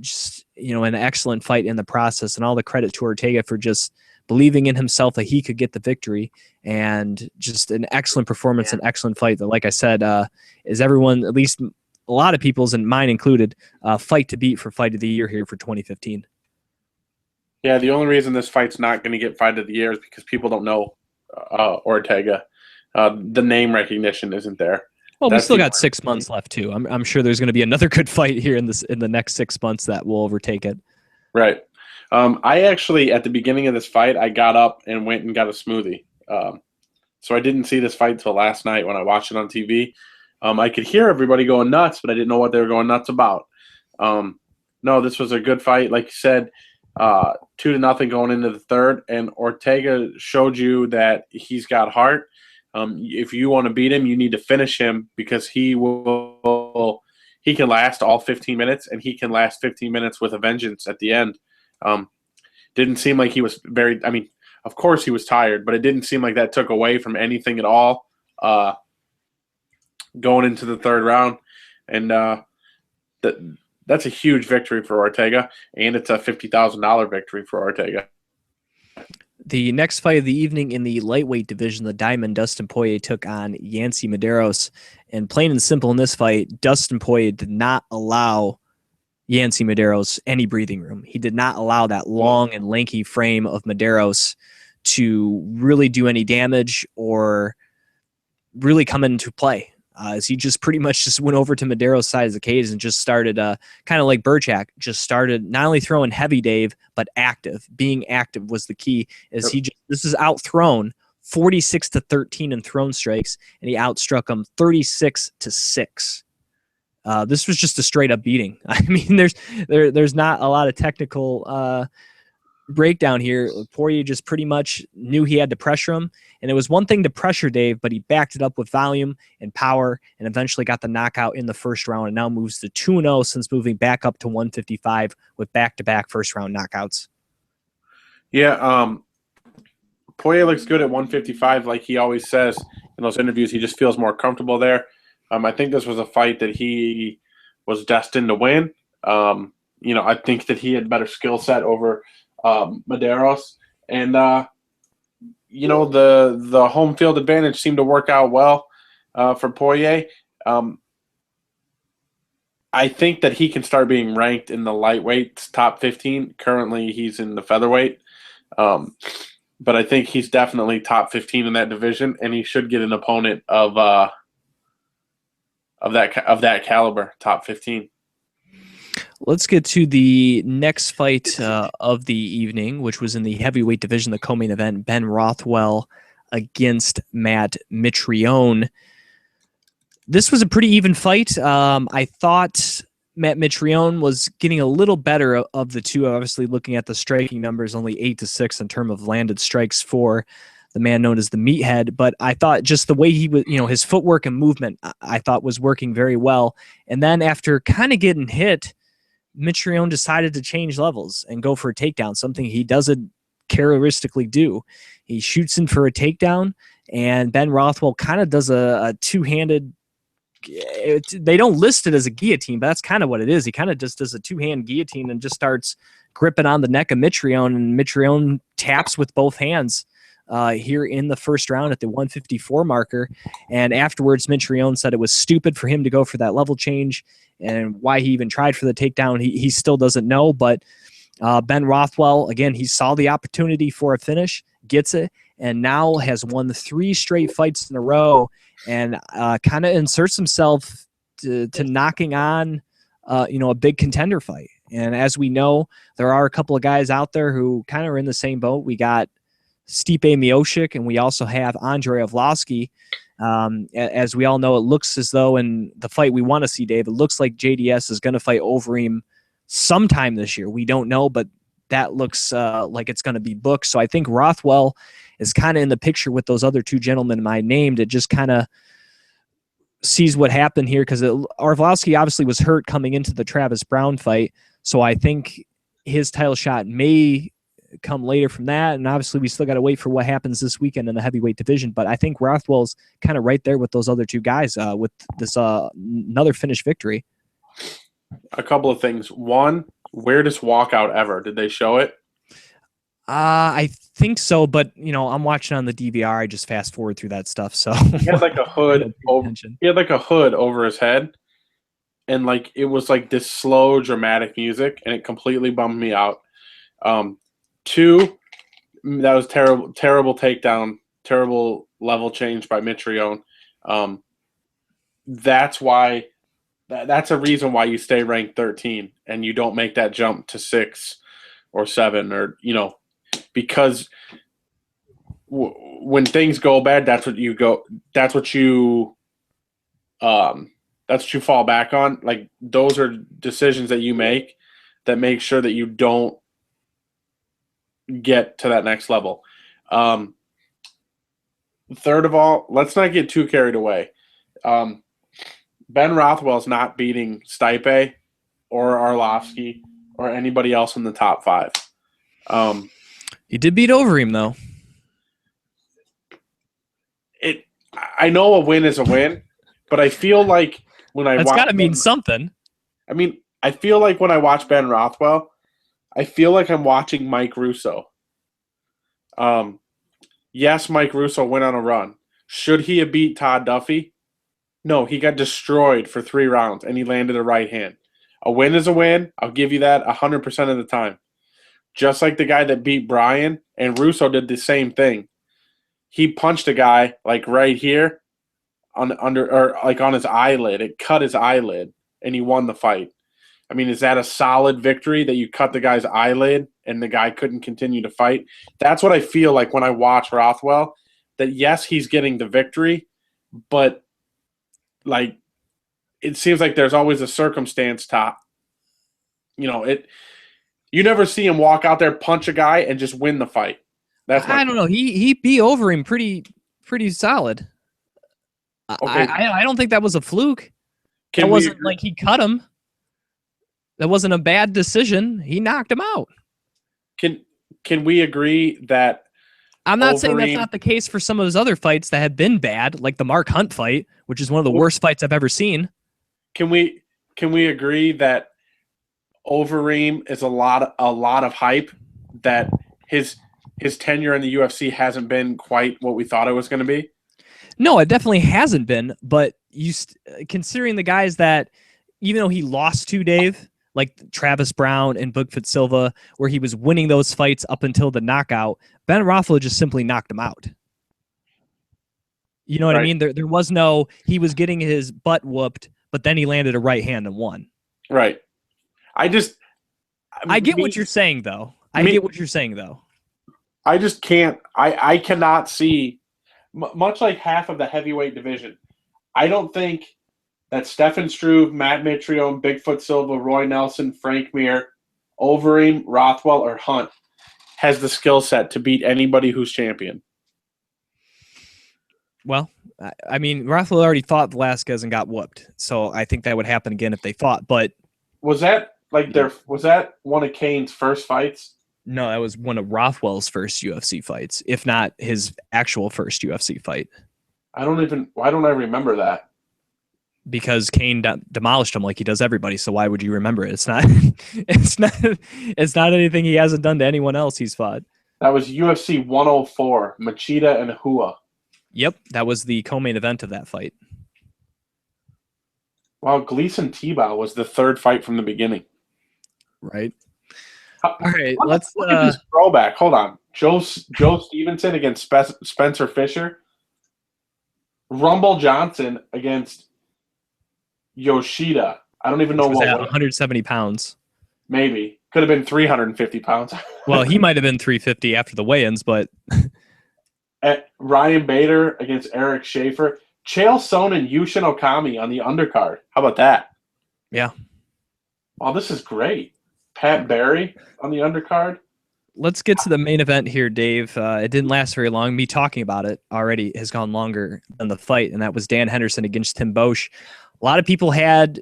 just, an excellent fight in the process. And all the credit to Ortega for just believing in himself that he could get the victory, and just an excellent performance, an excellent fight that, like I said, is everyone, at least a lot of people's, and mine included, fight to beat for fight of the year here for 2015. Yeah, the only reason this fight's not going to get fight of the year is because people don't know Ortega. The name recognition isn't there. Well, we still got 6 months left too. I'm sure there's going to be another good fight here in the next 6 months that will overtake it. Right. I actually, at the beginning of this fight, I got up and went and got a smoothie. So I didn't see this fight till last night when I watched it on TV. I could hear everybody going nuts, but I didn't know what they were going nuts about. No, this was a good fight. Like you said, 2-0 going into the third, and Ortega showed you that he's got heart. If you want to beat him, you need to finish him, because he can last all 15 minutes, and he can last 15 minutes with a vengeance at the end. Didn't seem like he was of course he was tired, but it didn't seem like that took away from anything at all going into the third round. And that's a huge victory for Ortega, and it's a $50,000 victory for Ortega. The next fight of the evening in the lightweight division, the Diamond, Dustin Poirier took on Yancy Medeiros. And plain and simple in this fight, Dustin Poirier did not allow Yancy Medeiros any breathing room. He did not allow that long and lanky frame of Medeiros to really do any damage or really come into play. As he just pretty much just went over to Medeiros' side of the cage and just started, kind of like Burchak, just started not only throwing heavy, Dave, but active. Being active was the key. As this is outthrown 46-13 in thrown strikes, and he outstruck him 36-6. This was just a straight up beating. I mean, there's not a lot of technical breakdown here. Poirier just pretty much knew he had to pressure him, and it was one thing to pressure Dave, but he backed it up with volume and power, and eventually got the knockout in the first round, and now moves to 2-0 since moving back up to 155 with back-to-back first-round knockouts. Yeah, Poirier looks good at 155, like he always says in those interviews. He just feels more comfortable there. I think this was a fight that he was destined to win. I think that he had better skill set over Medeiros, and the home field advantage seemed to work out well for Poirier. I think that he can start being ranked in the lightweights top 15. Currently, he's in the featherweight, but I think he's definitely top 15 in that division, and he should get an opponent of that caliber, top 15. Let's get to the next fight of the evening, which was in the heavyweight division, the co-main event, Ben Rothwell against Matt Mitrione. This was a pretty even fight. I thought Matt Mitrione was getting a little better of the two, obviously looking at the striking numbers, only 8-6 in terms of landed strikes for the man known as the Meathead. But I thought just the way he was, his footwork and movement, I thought was working very well. And then after kind of getting hit, Mitrione decided to change levels and go for a takedown, something he doesn't characteristically do. He shoots in for a takedown, and Ben Rothwell kind of does a two-handed. They don't list it as a guillotine, but that's kind of what it is. He kind of just does a two-hand guillotine and just starts gripping on the neck of Mitrione, and Mitrione taps with both hands here in the first round at the 154 marker. And afterwards, Mitrione said it was stupid for him to go for that level change, and why he even tried for the takedown, he still doesn't know. But Ben Rothwell, again, he saw the opportunity for a finish, gets it, and now has won 3 straight fights in a row, and kind of inserts himself to knocking on a big contender fight. And as we know, there are a couple of guys out there who kind of are in the same boat. We got Stipe Miocic, and we also have Andrei Arlovski. As we all know, it looks as though in the fight we want to see, Dave, it looks like JDS is going to fight Overeem sometime this year. We don't know, but that looks like it's going to be booked. So I think Rothwell is kind of in the picture with those other 2 gentlemen I named. It just kind of sees what happened here, because Arlovski obviously was hurt coming into the Travis Brown fight. So I think his title shot may come later from that. And obviously we still got to wait for what happens this weekend in the heavyweight division. But I think Rothwell's kind of right there with those other 2 guys with this another finish victory. A couple of things. One, weirdest walkout ever. Did they show it? I think so, but I'm watching on the DVR. I just fast forward through that stuff. So he had like a hood he had like a hood over his head, and like it was like this slow, dramatic music, and it completely bummed me out. 2, that was terrible takedown, terrible level change by Mitrione. That's why. That's a reason why you stay ranked 13 and you don't make that jump to 6 or 7, or because when things go bad, that's what you fall back on. Like, those are decisions that you make that make sure that you don't get to that next level. Third of all, let's not get too carried away. Ben Rothwell's not beating Stipe or Arlovski or anybody else in the top 5. He did beat Overeem, though. I know a win is a win, but I feel like when I watch... That's got to mean something. I mean, I feel like when I watch Ben Rothwell, I feel like I'm watching Mike Russo. Yes, Mike Russo went on a run. Should he have beat Todd Duffy? No, he got destroyed for 3 rounds, and he landed a right hand. A win is a win. I'll give you that 100% of the time. Just like the guy that beat Bryan, and Russo did the same thing. He punched a guy like right here on his eyelid. It cut his eyelid, and he won the fight. I mean, is that a solid victory that you cut the guy's eyelid and the guy couldn't continue to fight? That's what I feel like when I watch Rothwell. That yes, he's getting the victory, but like, it seems like there's always a circumstance to, you never see him walk out there, punch a guy, and just win the fight. I don't know. He beat Overeem pretty solid. Okay. I don't think that was a fluke. It wasn't like he cut him. That wasn't a bad decision. He knocked him out. Can we agree that I'm not saying that's not the case for some of his other fights that have been bad, like the Mark Hunt fight, which is one of the worst fights I've ever seen. Can we agree that Overeem is a lot of hype, that his tenure in the UFC hasn't been quite what we thought it was going to be? No, it definitely hasn't been, but considering the guys that, even though he lost to, Dave, like Travis Brown and Bigfoot Silva, where he was winning those fights up until the knockout, Ben Rothwell just simply knocked him out. You know what I mean? There was no, he was getting his butt whooped, but then he landed a right hand and won. Right. I get what you're saying, though. I just can't, I cannot see, much like half of the heavyweight division, I don't think that Stefan Struve, Matt Mitrione, Bigfoot Silva, Roy Nelson, Frank Mir, Overeem, Rothwell, or Hunt has the skill set to beat anybody who's champion. Well, I mean, Rothwell already fought Velasquez and got whooped, so I think that would happen again if they fought. But was that one of Kane's first fights? No, that was one of Rothwell's first UFC fights, if not his actual first UFC fight. Why don't I remember that? Because Kane demolished him like he does everybody. So why would you remember it? It's not anything he hasn't done to anyone else he's fought. That was UFC 104, Machida and Hua. Yep, that was the co-main event of that fight. Wow, Gleason Tebow was the third fight from the beginning. Right. All right, look at this throwback. Hold on. Joe Stevenson against Spencer Fisher. Rumble Johnson against Yoshida. I don't even know was what at weight. 170 pounds. Maybe. Could have been 350 pounds. Well, he might have been 350 after the weigh-ins, but Ryan Bader against Eric Schaefer. Chael Sonnen and Yushin Okami on the undercard. How about that? Yeah. Wow, this is great. Pat Barry on the undercard. Let's get to the main event here, Dave. It didn't last very long. Me talking about it already has gone longer than the fight, and that was Dan Henderson against Tim Boetsch. A lot of people had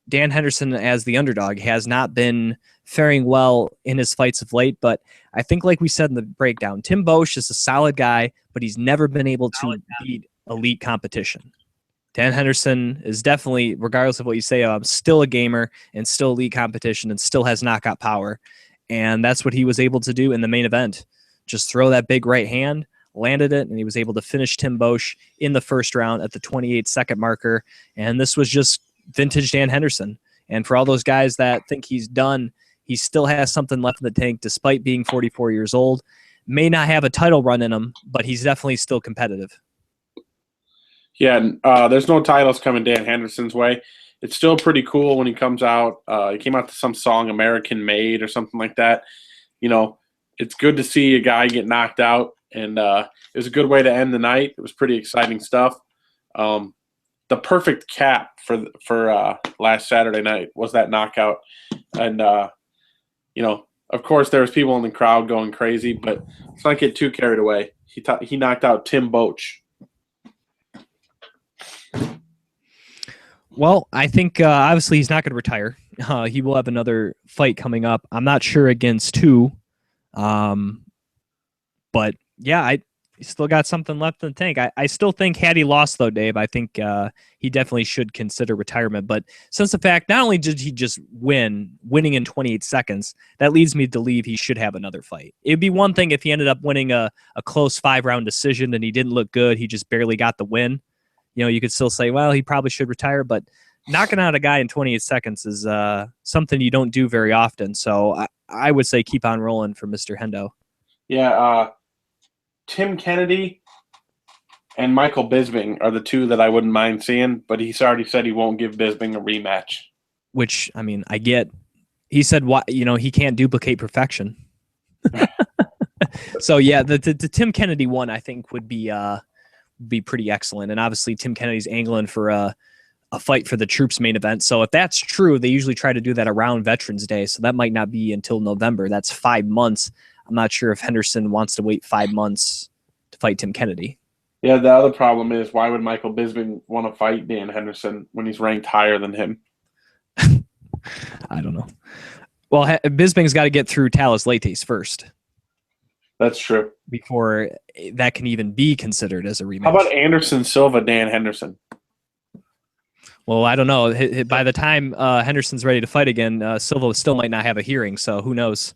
Dan Henderson as the underdog. He has not been faring well in his fights of late, but I think like we said in the breakdown, Tim Boetsch is a solid guy, but he's never been able to beat elite competition. Dan Henderson is definitely, regardless of what you say, still a gamer and still elite competition and still has knockout power. And that's what he was able to do in the main event. Just throw that big right hand, landed it, and he was able to finish Tim Boetsch in the first round at the 28-second marker. And this was just vintage Dan Henderson. And for all those guys that think he's done, he still has something left in the tank despite being 44 years old. May not have a title run in him, but he's definitely still competitive. Yeah, there's no titles coming Dan Henderson's way. It's still pretty cool when he comes out. He came out to some song, American Made or something like that. You know, it's good to see a guy get knocked out, and it was a good way to end the night. It was pretty exciting stuff. The perfect cap for last Saturday night was that knockout. And, you know, of course there was people in the crowd going crazy, but let's not get too carried away. He knocked out Tim Boetsch. Well, I think obviously he's not going to retire. He will have another fight coming up. I'm not sure against who, but yeah, he still got something left in the tank. I still think had he lost, though, Dave, I think he definitely should consider retirement. But since the fact not only did he just winning in 28 seconds, that leads me to believe he should have another fight. It'd be one thing if he ended up winning a close 5-round decision and he didn't look good. He just barely got the win. You know, you could still say, well, he probably should retire, but knocking out a guy in 28 seconds is something you don't do very often. So I would say keep on rolling for Mr. Hendo. Yeah, Tim Kennedy and Michael Bisping are the two that I wouldn't mind seeing, but he's already said he won't give Bisping a rematch. Which, I mean, I get. He said, he can't duplicate perfection. So, yeah, the Tim Kennedy one, I think, would be pretty excellent. And obviously Tim Kennedy's angling for a fight for the Troops main event. So if that's true, they usually try to do that around Veterans Day. So that might not be until November. That's 5 months. I'm not sure if Henderson wants to wait 5 months to fight Tim Kennedy. Yeah, the other problem is why would Michael Bisping want to fight Dan Henderson when he's ranked higher than him? I don't know. Well, Bisping's got to get through Talis Lates first. That's true. Before that can even be considered as a rematch. How about Anderson Silva, Dan Henderson? Well, I don't know. By the time Henderson's ready to fight again, Silva still might not have a hearing, so who knows?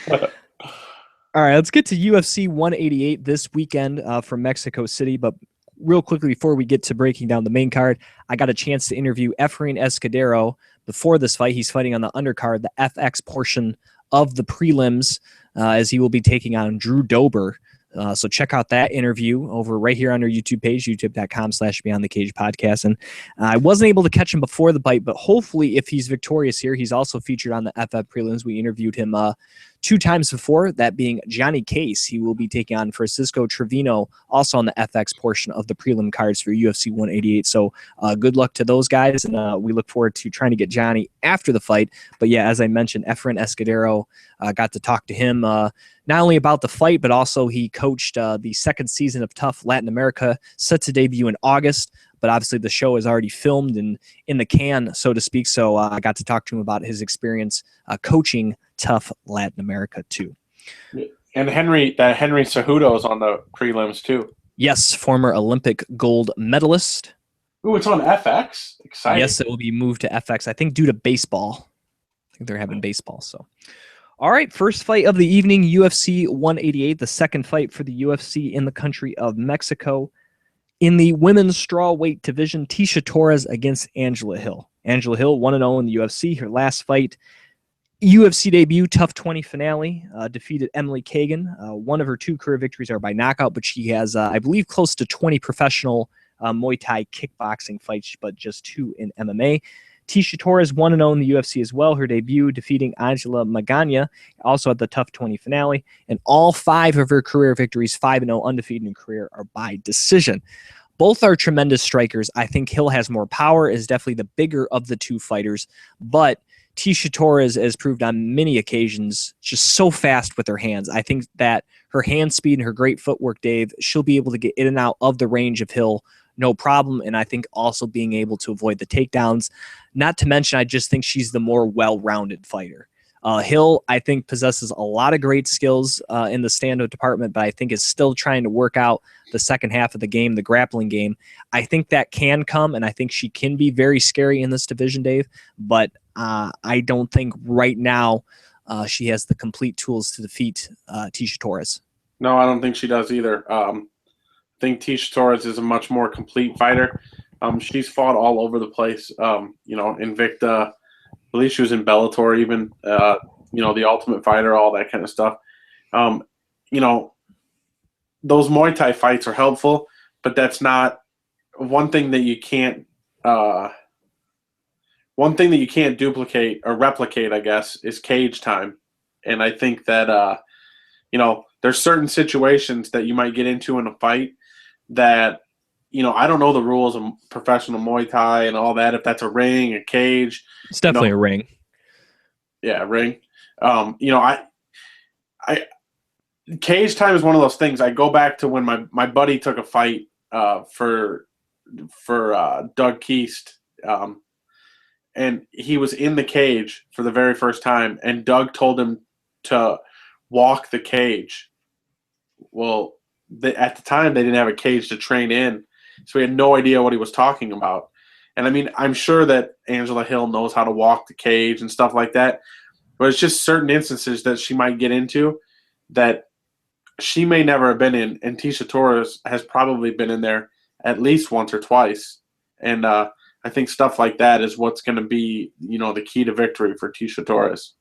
All right, let's get to UFC 188 this weekend from Mexico City. But real quickly, before we get to breaking down the main card, I got a chance to interview Efrain Escudero before this fight. He's fighting on the undercard, the FX portion of the prelims, as he will be taking on Drew Dober. So check out that interview over right here on our YouTube page, youtube.com/Beyond the Cage podcast. And I wasn't able to catch him before the fight, but hopefully if he's victorious here, he's also featured on the FF prelims. We interviewed him 2 times before, that being Johnny Case. He will be taking on Francisco Trevino, also on the FX portion of the prelim cards for UFC 188. So good luck to those guys, and we look forward to trying to get Johnny after the fight. But yeah, as I mentioned, Efrain Escudero, got to talk to him not only about the fight, but also he coached the second season of Tough Latin America, set to debut in August. But obviously the show is already filmed and in the can, so to speak. So I got to talk to him about his experience coaching Tough Latin America too. And Henry Cejudo is on the prelims too. Yes, former Olympic gold medalist. Ooh, it's on FX? Exciting. Yes, it will be moved to FX, I think, due to baseball. I think they're having baseball, so. All right, first fight of the evening, UFC 188, the second fight for the UFC in the country of Mexico. In the women's strawweight division, Tisha Torres against Angela Hill. Angela Hill 1-0 in the UFC. Her last fight, UFC debut, Tough 20 finale, defeated Emily Kagan. One of her 2 career victories are by knockout, but she has, I believe, close to 20 professional Muay Thai kickboxing fights, but just 2 in MMA. Tisha Torres 1-0 in the UFC as well. Her debut, defeating Angela Magana, also at the Tough 20 finale. And all 5 of her career victories, 5-0 undefeated in career, are by decision. Both are tremendous strikers. I think Hill has more power, is definitely the bigger of the 2 fighters, but Tisha Torres has proved on many occasions just so fast with her hands. I think that her hand speed and her great footwork, Dave, she'll be able to get in and out of the range of Hill no problem, and I think also being able to avoid the takedowns. Not to mention, I just think she's the more well-rounded fighter. Hill, I think, possesses a lot of great skills in the stand-up department, but I think is still trying to work out the second half of the game, the grappling game. I think that can come, and I think she can be very scary in this division, Dave, but I don't think right now she has the complete tools to defeat Tisha Torres. No, I don't think she does either. I think Tisha Torres is a much more complete fighter. She's fought all over the place. Invicta, I believe she was in Bellator even, the Ultimate Fighter, all that kind of stuff. Those Muay Thai fights are helpful, but that's not one thing that you can't duplicate or replicate, I guess, is cage time. And I think that, there's certain situations that you might get into in a fight that, I don't know the rules of professional Muay Thai and all that, if that's a ring, a cage. It's definitely a ring. Yeah, a ring. Cage time is one of those things. I go back to when my buddy took a fight for Doug Keast, and he was in the cage for the very first time, and Doug told him to walk the cage. Well, at the time, they didn't have a cage to train in, so we had no idea what he was talking about. And, I mean, I'm sure that Angela Hill knows how to walk the cage and stuff like that, but it's just certain instances that she might get into that she may never have been in, and Tisha Torres has probably been in there at least once or twice. And I think stuff like that is what's going to be, the key to victory for Tisha Torres.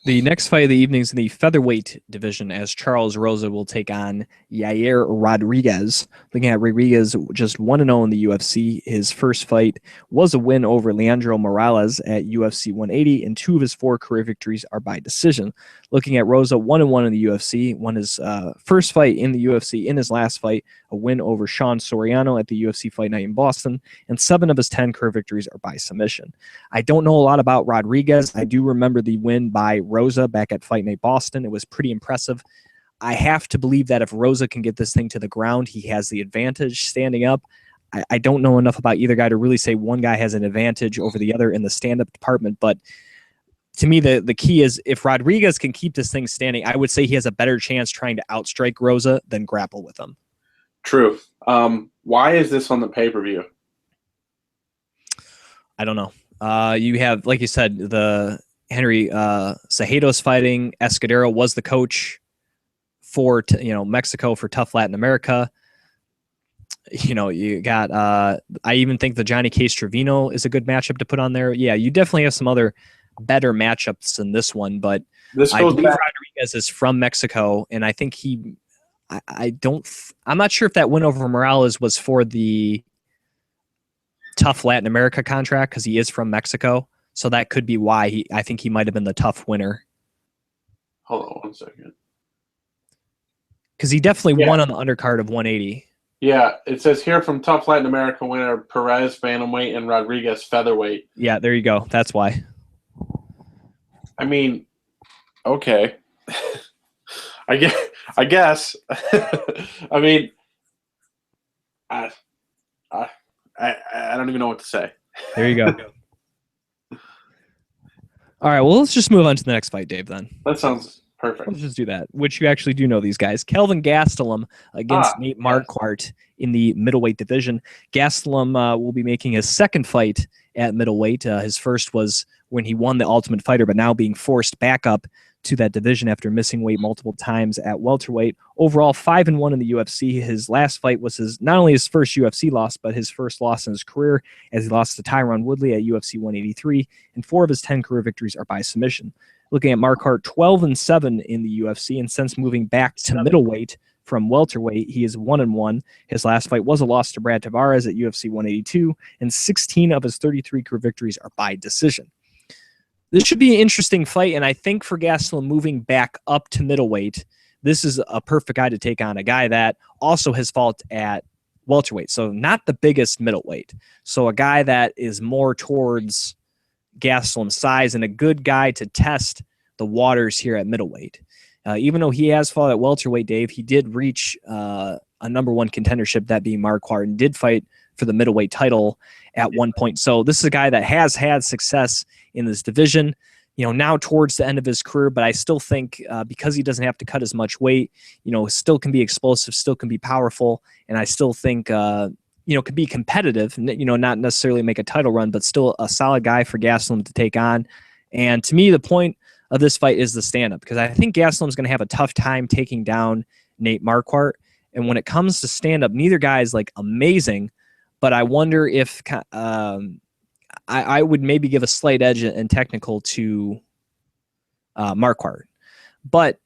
The next fight of the evening is in the featherweight division, as Charles Rosa will take on Yair Rodriguez. Looking at Rodriguez, just 1-0 in the UFC. His first fight was a win over Leandro Morales at UFC 180, and 2 of his 4 career victories are by decision. Looking at Rosa, 1-1 in the UFC, won his first fight in the UFC. In his last fight, a win over Sean Soriano at the UFC Fight Night in Boston, and 7 of his 10 career victories are by submission. I don't know a lot about Rodriguez. I do remember the win by Rosa back at Fight Night Boston. It was pretty impressive. I have to believe that if Rosa can get this thing to the ground, he has the advantage standing up. I don't know enough about either guy to really say one guy has an advantage over the other in the stand-up department, but to me, the key is if Rodriguez can keep this thing standing, I would say he has a better chance trying to outstrike Rosa than grapple with him. True. Why is this on the pay-per-view? I don't know. You have, like you said, the Henry Cejudo's fighting. Escudero was the coach for Mexico for Tough Latin America. You got I even think the Johnny Case Trevino is a good matchup to put on there. Yeah, you definitely have some other better matchups than this one, but I believe Rodriguez is from Mexico, and I think I'm not sure if that win over Morales was for the Tough Latin America contract, because he is from Mexico. So that could be why I think he might have been the tough winner. Hold on 1 second. Because he definitely won on the undercard of 180. Yeah, it says here from Tough Latin America winner Perez bantamweight and Rodriguez featherweight. Yeah, there you go. That's why. I mean, okay. I guess. I mean, I don't even know what to say. There you go. All right, well, let's just move on to the next fight, Dave, then. That sounds perfect. Let's just do that, which you actually do know these guys. Kelvin Gastelum against Nate Marquardt in the middleweight division. Gastelum will be making his second fight at middleweight. His first was when he won the Ultimate Fighter, but now being forced back up to that division after missing weight multiple times at welterweight. Overall, 5-1 in the UFC. His last fight was not only his first UFC loss, but his first loss in his career, as he lost to Tyron Woodley at UFC 183, and 4 of his 10 career victories are by submission. Looking at Marquardt, 12-7 in the UFC, and since moving back to middleweight from welterweight, he is 1-1. His last fight was a loss to Brad Tavares at UFC 182, and 16 of his 33 career victories are by decision. This should be an interesting fight, and I think for Gastelum moving back up to middleweight, this is a perfect guy to take on, a guy that also has fought at welterweight, so not the biggest middleweight. So a guy that is more towards Gastelum's size and a good guy to test the waters here at middleweight. Even though he has fought at welterweight, Dave, he did reach a number one contendership, that being Marquardt, and did fight for the middleweight title at one point. So this is a guy that has had success in this division, now towards the end of his career, but I still think because he doesn't have to cut as much weight, still can be explosive, still can be powerful, and I still think, could be competitive, not necessarily make a title run, but still a solid guy for Gastelum to take on. And to me, the point of this fight is the stand-up, because I think Gastelum's going to have a tough time taking down Nate Marquardt. And when it comes to stand-up, neither guy is amazing, but I wonder if I would maybe give a slight edge in technical to Marquardt. But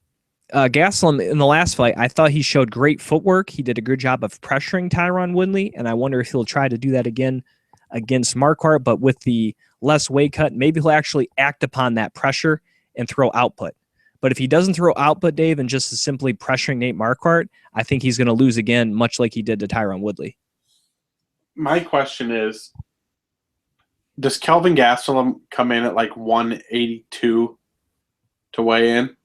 Gastelum, in the last fight, I thought he showed great footwork. He did a good job of pressuring Tyron Woodley, and I wonder if he'll try to do that again against Marquardt, but with the less weight cut, maybe he'll actually act upon that pressure and throw output. But if he doesn't throw output, Dave, and just is simply pressuring Nate Marquardt, I think he's going to lose again, much like he did to Tyron Woodley. My question is, does Kelvin Gastelum come in at 182 to weigh in?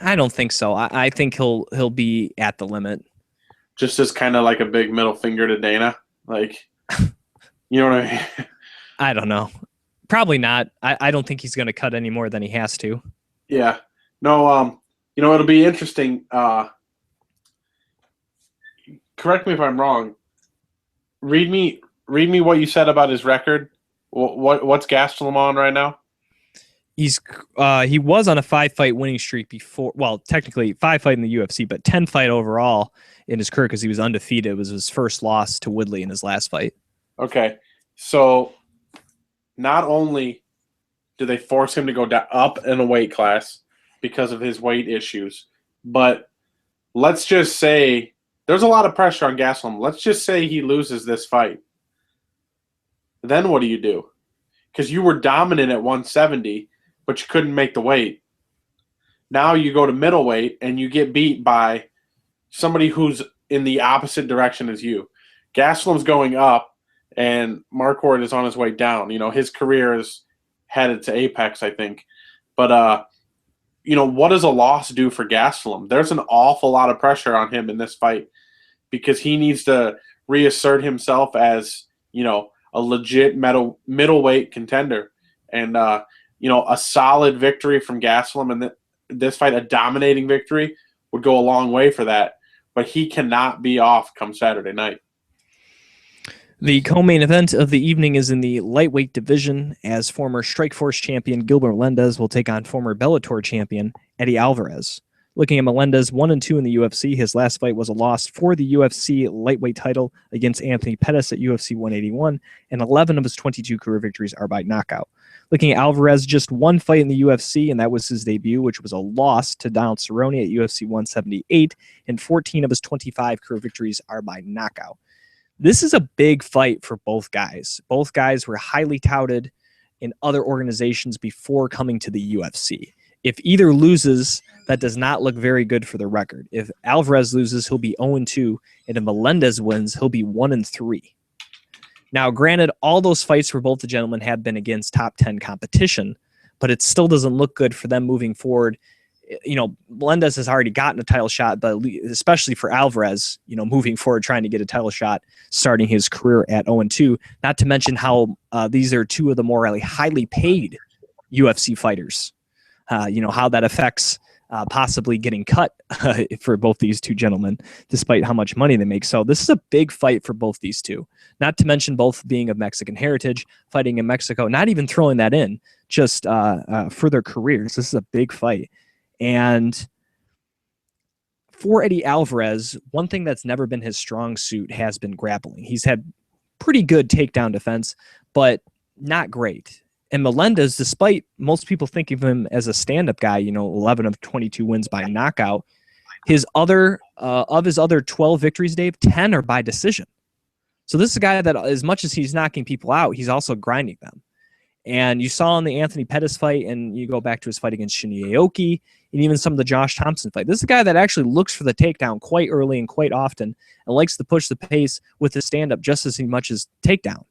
I don't think so. I think he'll be at the limit. Just as kind of like a big middle finger to Dana? You know what I mean? I don't know. Probably not. I don't think he's going to cut any more than he has to. Yeah. No, it'll be interesting. Correct me if I'm wrong. Read me what you said about his record. What's Gastelum on right now? He was on a 5-fight winning streak before. Well, technically 5-fight in the UFC, but 10-fight overall in his career because he was undefeated. It was his first loss to Woodley in his last fight. Okay, so not only do they force him to go up in a weight class because of his weight issues, but let's just say there's a lot of pressure on Gastelum. Let's just say he loses this fight. Then what do you do? Because you were dominant at 170, but you couldn't make the weight. Now you go to middleweight and you get beat by somebody who's in the opposite direction as you. Gastelum's going up and Marquardt is on his way down. His career is headed to apex, I think. But, what does a loss do for Gastelum? There's an awful lot of pressure on him in this fight because he needs to reassert himself as, a legit middleweight contender. And, a solid victory from Gastelum in this fight, a dominating victory, would go a long way for that. But he cannot be off come Saturday night. The co-main event of the evening is in the lightweight division, as former Strikeforce champion Gilbert Melendez will take on former Bellator champion Eddie Alvarez. Looking at Melendez, 1-2 in the UFC. His last fight was a loss for the UFC lightweight title against Anthony Pettis at UFC 181, and 11 of his 22 career victories are by knockout. Looking at Alvarez, just one fight in the UFC, and that was his debut, which was a loss to Donald Cerrone at UFC 178, and 14 of his 25 career victories are by knockout. This is a big fight for both guys. Both guys were highly touted in other organizations before coming to the UFC. If either loses, that does not look very good for the record. If Alvarez loses, he'll be 0-2, and if Melendez wins, he'll be 1-3. Now, granted, all those fights for both the gentlemen have been against top 10 competition, but it still doesn't look good for them moving forward. Melendez has already gotten a title shot, but especially for Alvarez, moving forward, trying to get a title shot, starting his career at 0-2, not to mention how these are two of the more highly paid UFC fighters. How that affects possibly getting cut for both these two gentlemen, despite how much money they make. So this is a big fight for both these two, not to mention both being of Mexican heritage, fighting in Mexico, not even throwing that in. just for their careers. This is a big fight. And for Eddie Alvarez, one thing that's never been his strong suit has been grappling. He's had pretty good takedown defense, but not great. And Melendez, despite most people thinking of him as a stand-up guy, 11 of 22 wins by knockout, of his other 12 victories, Dave, 10 are by decision. So this is a guy that, as much as he's knocking people out, he's also grinding them. And you saw in the Anthony Pettis fight, and you go back to his fight against Shinya Aoki, and even some of the Josh Thompson fight. This is a guy that actually looks for the takedown quite early and quite often, and likes to push the pace with the stand-up just as much as takedown.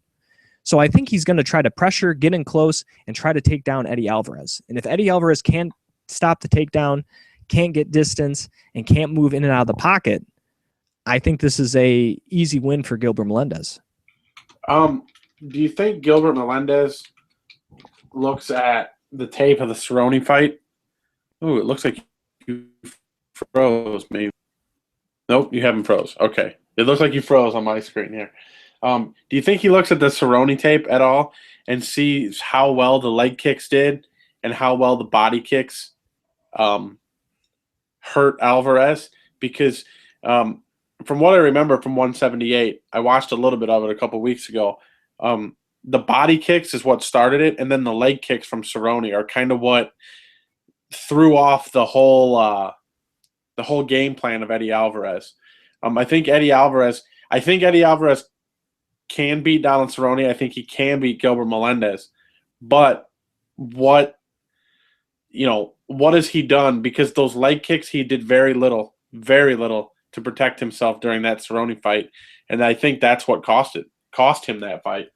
So I think he's going to try to pressure, get in close, and try to take down Eddie Alvarez. And if Eddie Alvarez can't stop the takedown, can't get distance, and can't move in and out of the pocket, I think this is a easy win for Gilbert Melendez. Do you think Gilbert Melendez looks at the tape of the Cerrone fight? Ooh, it looks like you froze, maybe. Nope, you haven't froze. Okay. It looks like you froze on my screen here. Do you think he looks at the Cerrone tape at all and sees how well the leg kicks did and how well the body kicks hurt Alvarez? Because from what I remember from 178, I watched a little bit of it a couple weeks ago. The body kicks is what started it, and then the leg kicks from Cerrone are kind of what threw off the whole game plan of Eddie Alvarez. I think Eddie Alvarez can beat Donald Cerrone. I think he can beat Gilbert Melendez. But what has he done? Because those leg kicks, he did very little to protect himself during that Cerrone fight. And I think that's what cost him that fight.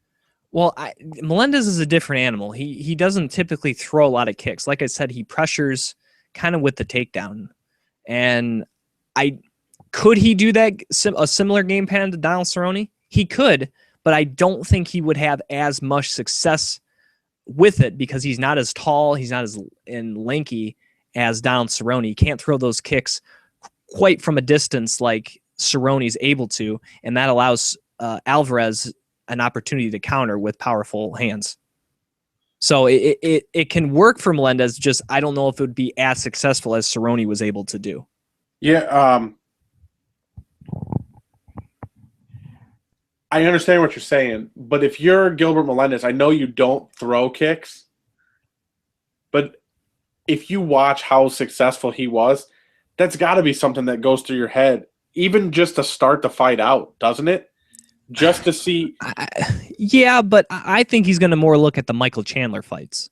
Well, Melendez is a different animal. He doesn't typically throw a lot of kicks. Like I said, he pressures kind of with the takedown. And could he do that, a similar game plan to Donald Cerrone? He could, but I don't think he would have as much success with it because he's not as tall, he's not as lanky as Donald Cerrone. He can't throw those kicks quite from a distance like Cerrone's able to, and that allows Alvarez an opportunity to counter with powerful hands. So it can work for Melendez, just I don't know if it would be as successful as Cerrone was able to do. Yeah, I understand what you're saying, but if you're Gilbert Melendez, I know you don't throw kicks, but if you watch how successful he was, that's got to be something that goes through your head, even just to start the fight out, doesn't it? Just to see. Yeah, but I think he's going to more look at the Michael Chandler fights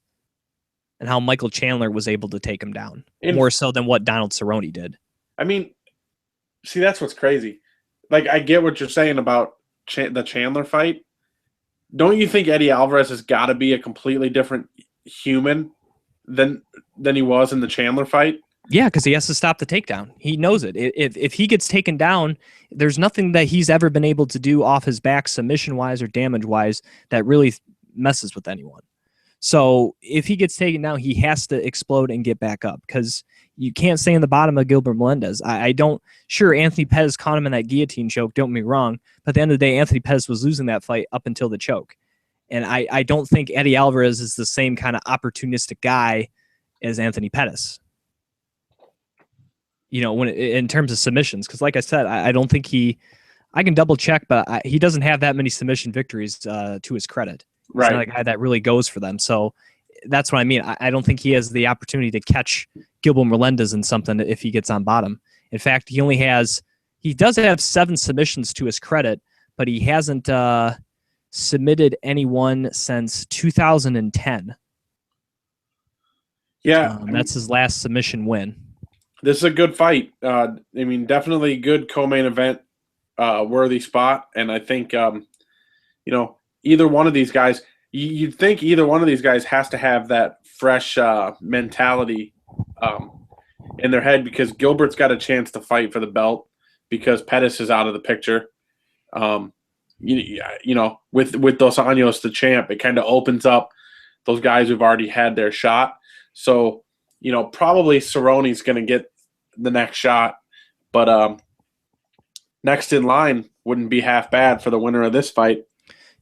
and how Michael Chandler was able to take him down more so than what Donald Cerrone did. I mean, see, that's what's crazy. Like, I get what you're saying about the Chandler fight. Don't you think Eddie Alvarez has got to be a completely different human than he was in the Chandler fight? Yeah, because he has to stop the takedown. He knows it. If he gets taken down, there's nothing that he's ever been able to do off his back, submission-wise or damage-wise, that really messes with anyone. So if he gets taken down, he has to explode and get back up because you can't stay in the bottom of Gilbert Melendez. Sure, Anthony Pettis caught him in that guillotine choke, don't get me wrong, but at the end of the day, Anthony Pettis was losing that fight up until the choke. And I don't think Eddie Alvarez is the same kind of opportunistic guy as Anthony Pettis. When in terms of submissions, because like I said, I don't think I can double check, but he doesn't have that many submission victories to his credit. Right. He's not a guy that really goes for them. So that's what I mean. I don't think he has the opportunity to catch Gilbert Melendez in something if he gets on bottom. In fact, he does have 7 submissions to his credit, but he hasn't submitted anyone since 2010. Yeah. That's his last submission win. This is a good fight. Definitely good co-main event worthy spot. And I think, either one of these guys, you'd think either one of these guys has to have that fresh mentality in their head because Gilbert's got a chance to fight for the belt because Pettis is out of the picture. With Dos Anjos, the champ, it kind of opens up those guys who've already had their shot. So, probably Cerrone's going to get the next shot, but next in line wouldn't be half bad for the winner of this fight.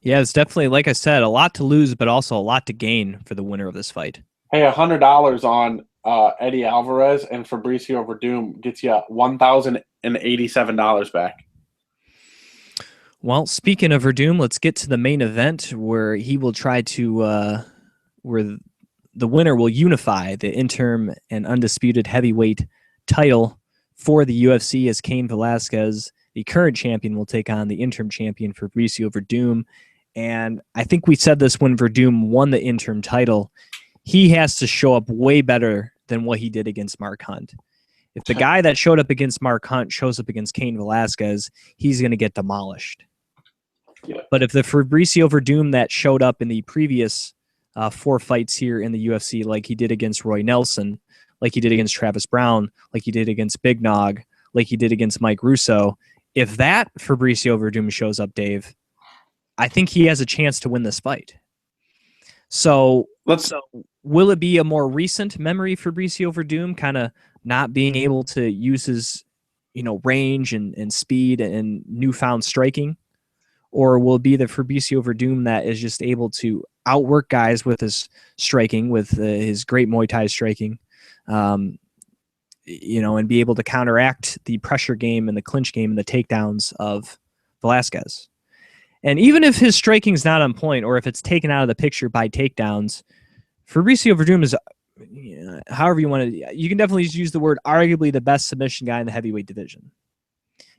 Yeah, it's definitely, like I said, a lot to lose, but also a lot to gain for the winner of this fight. Hey, $100 on Eddie Alvarez and Fabricio Verdum gets you $1,087 back. Well, speaking of Verdum, let's get to the main event where he will try to where the winner will unify the interim and undisputed heavyweight title for the UFC, as Cain Velasquez, the current champion, will take on the interim champion Fabricio Verdum. And I think we said this when Verdum won the interim title. He has to show up way better than what he did against Mark Hunt. If the guy that showed up against Mark Hunt shows up against Cain Velasquez, he's going to get demolished. Yeah. But if the Fabricio Verdum that showed up in the previous 4 fights here in the UFC, like he did against Roy Nelson, like he did against Travis Brown, like he did against Big Nog, like he did against Mike Russo, if that Fabricio Verdum shows up, Dave, I think he has a chance to win this fight. So will it be a more recent memory for Fabricio Verdum, kind of not being able to use his, range and speed and newfound striking? Or will it be the Fabricio Verdum that is just able to outwork guys with his striking, with his great Muay Thai striking, and be able to counteract the pressure game and the clinch game and the takedowns of Velasquez? And even if his striking is not on point, or if it's taken out of the picture by takedowns, Fabricio Verdum is, however you want to, you can definitely use the word arguably the best submission guy in the heavyweight division.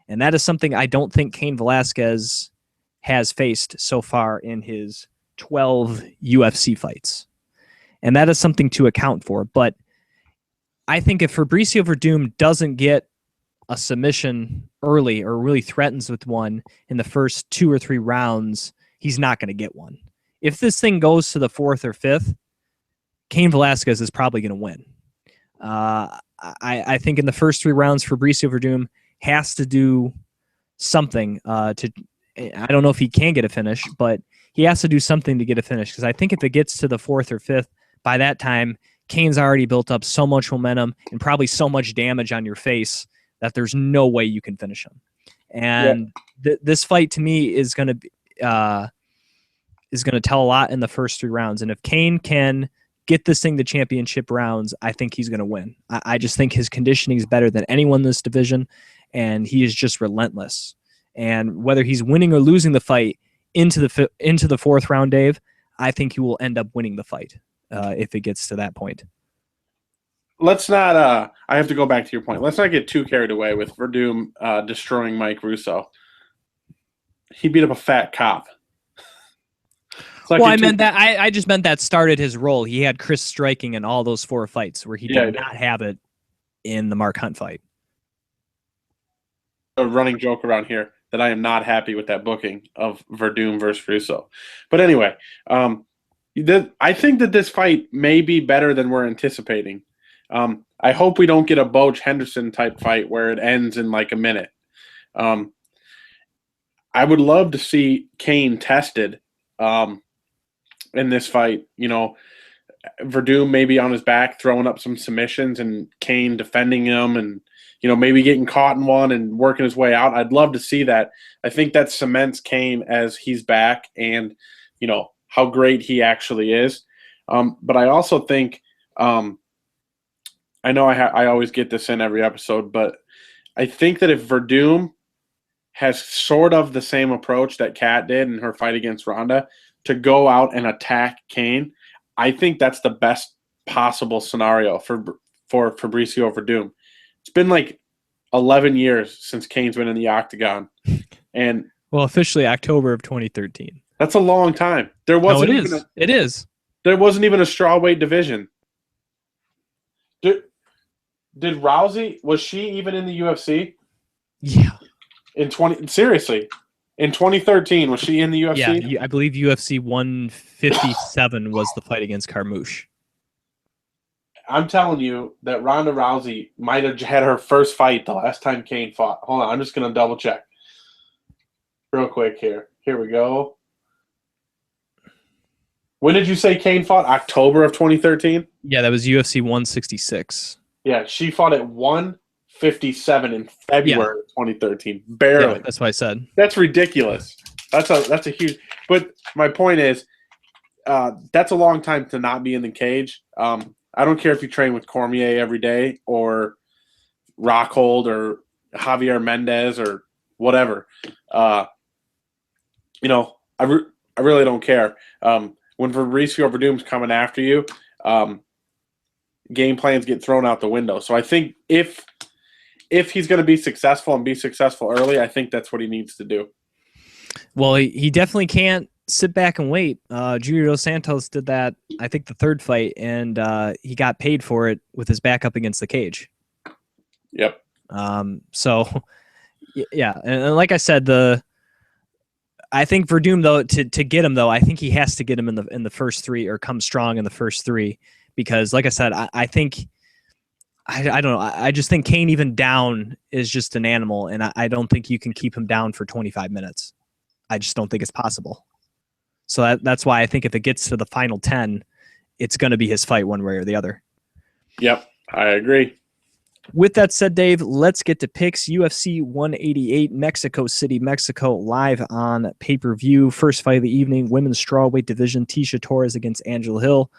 And that is something I don't think Cain Velasquez has faced so far in his 12 UFC fights. And that is something to account for. But I think if Fabricio Verdum doesn't get a submission early or really threatens with one in the first 2 or 3 rounds, he's not going to get one. If this thing goes to the 4th or 5th, Cain Velasquez is probably going to win. I think in the first 3 rounds, Fabricio Verdum has to do something to. I don't know if he can get a finish, but he has to do something to get a finish, because I think if it gets to the 4th or 5th, by that time, Cain's already built up so much momentum and probably so much damage on your face that there's no way you can finish him. And this fight to me is going to tell a lot in the first 3 rounds. And if Cain can get this thing to championship rounds, I think he's going to win. I just think his conditioning is better than anyone in this division, and he is just relentless. And whether he's winning or losing the fight into the 4th round, Dave, I think he will end up winning the fight if it gets to that point. Let's not I have to go back to your point. Let's not get too carried away with Verdum destroying Mike Russo. He beat up a fat cop. Well, I just meant that started his role. He had Chris striking in all those 4 fights, where he did not have it in the Mark Hunt fight. A running joke around here that I am not happy with that booking of Verdum versus Russo. But anyway, I think that this fight may be better than we're anticipating. I hope we don't get a Boetsch Henderson type fight where it ends in like a minute. I would love to see Cain tested in this fight. Verdum maybe on his back throwing up some submissions and Cain defending him, and maybe getting caught in one and working his way out. I'd love to see that. I think that cements Cain as he's back and, how great he actually is. But I also think I know I always get this in every episode, but I think that if Verdum has sort of the same approach that Kat did in her fight against Ronda to go out and attack Cain, I think that's the best possible scenario for Fabricio Verdum. It's been like 11 years since Cain's been in the octagon. And officially October of 2013. That's a long time. It is. There wasn't even a strawweight division. Did Rousey, was she even in the UFC? Yeah. Seriously. In 2013, was she in the UFC? Yeah, I believe UFC 157 was the fight against Carmouche. I'm telling you that Ronda Rousey might have had her first fight the last time Cain fought. Hold on, I'm just going to double check real quick here. Here we go. When did you say Cain fought? October of 2013? Yeah, that was UFC 166. Yeah, she fought at 157 in February of 2013. Barely. Yeah, that's what I said. That's ridiculous. That's a huge. But my point is, that's a long time to not be in the cage. I don't care if you train with Cormier every day or Rockhold or Javier Mendez or whatever. You know, I really don't care. When Fabricio Verdum's coming after you, game plans get thrown out the window. So I think if he's going to be successful and be successful early, I think that's what he needs to do. Well, he definitely can't sit back and wait. Junior Dos Santos did that, I think, the third fight, and he got paid for it with his back up against the cage. Yep. So, yeah, and like I said, I think Verdum, though, to get him, though, I think he has to get him in the first three or come strong in the first three because, like I said, I think I don't know. I just think Cain even down is just an animal, and I don't think you can keep him down for 25 minutes. I just don't think it's possible. So that's why I think if it gets to the final 10, it's going to be his fight one way or the other. Yep, I agree. With that said, Dave, let's get to picks. UFC 188, Mexico City, Mexico, live on pay-per-view. First fight of the evening, women's strawweight division, Tecia Torres against Angela Hill.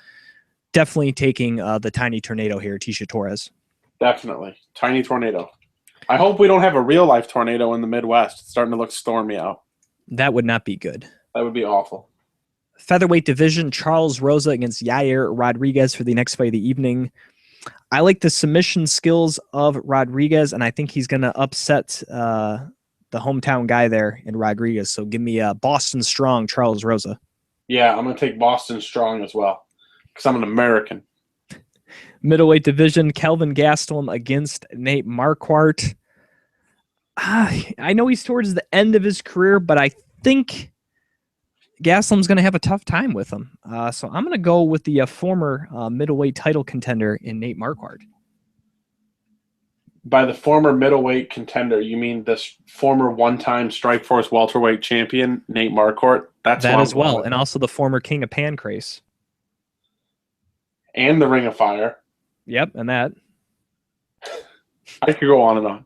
Definitely taking the tiny tornado here, Tecia Torres. Definitely. Tiny tornado. I hope we don't have a real-life tornado in the Midwest. It's starting to look stormy out. That would not be good. That would be awful. Featherweight division, Charles Rosa against Yair Rodriguez for the next fight of the evening. I like the submission skills of Rodriguez, and I think he's going to upset the hometown guy there in Rodriguez. So give me Boston Strong, Charles Rosa. Yeah, I'm going to take Boston Strong as well because I'm an American. Middleweight division, Kelvin Gastelum against Nate Marquardt. I know he's towards the end of his career, but I think Gastelum's going to have a tough time with him. So I'm going to go with the former middleweight title contender in Nate Marquardt. By the former middleweight contender, you mean this former one-time Strikeforce welterweight champion, Nate Marquardt? That's that as well, and also the former King of Pancrase. And the Ring of Fire. Yep, and that. I could go on and on.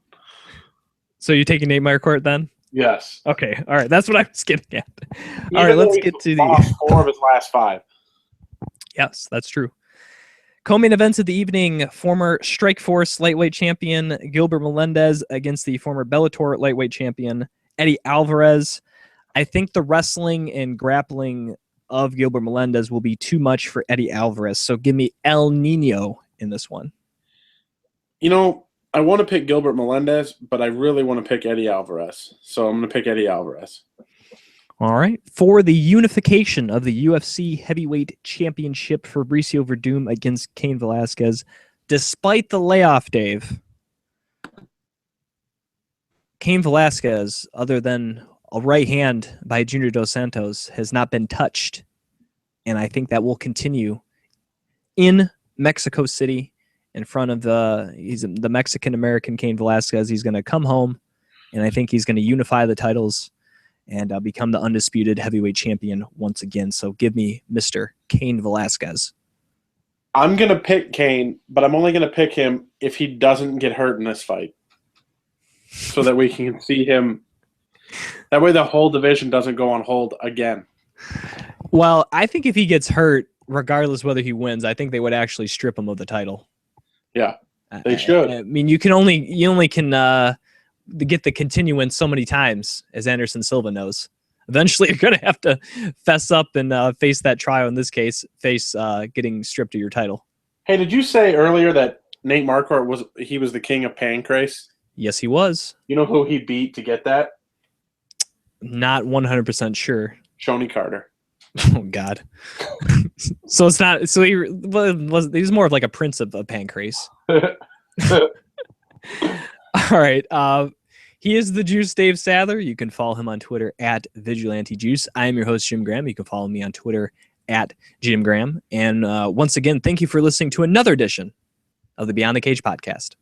So you're taking Nate Marquardt then? Yes. Okay. All right. That's what I was getting at. All right. Let's get to the 4 of his last 5. Yes, that's true. Co-main events of the evening: former Strikeforce lightweight champion Gilbert Melendez against the former Bellator lightweight champion Eddie Alvarez. I think the wrestling and grappling of Gilbert Melendez will be too much for Eddie Alvarez. So give me El Nino in this one. You know, I want to pick Gilbert Melendez, but I really want to pick Eddie Alvarez. So I'm going to pick Eddie Alvarez. All right. For the unification of the UFC heavyweight championship, Fabricio Verdum against Cain Velasquez. Despite the layoff, Dave, Cain Velasquez, other than a right hand by Junior Dos Santos, has not been touched. And I think that will continue in Mexico City in front of the Mexican-American Cain Velasquez. He's going to come home, and I think he's going to unify the titles and become the undisputed heavyweight champion once again. So give me Mr. Cain Velasquez. I'm going to pick Cain, but I'm only going to pick him if he doesn't get hurt in this fight so that we can see him. That way the whole division doesn't go on hold again. Well, I think if he gets hurt, regardless whether he wins, I think they would actually strip him of the title. Yeah, they should. I mean, you only can get the continuance so many times, as Anderson Silva knows. Eventually, you're going to have to fess up and face that trial. In this case, face getting stripped of your title. Hey, did you say earlier that Nate Marquardt was the king of Pancrase? Yes, he was. You know who he beat to get that? Not 100% sure. Shoney Carter. Oh God. So it's not. So he's more of like a prince of Pancrase. All right. He is the Juice Dave Sadler. You can follow him on Twitter at VigilanteJuice. I am your host, Jim Graham. You can follow me on Twitter at Jim Graham. And once again, thank you for listening to another edition of the Beyond the Cage podcast.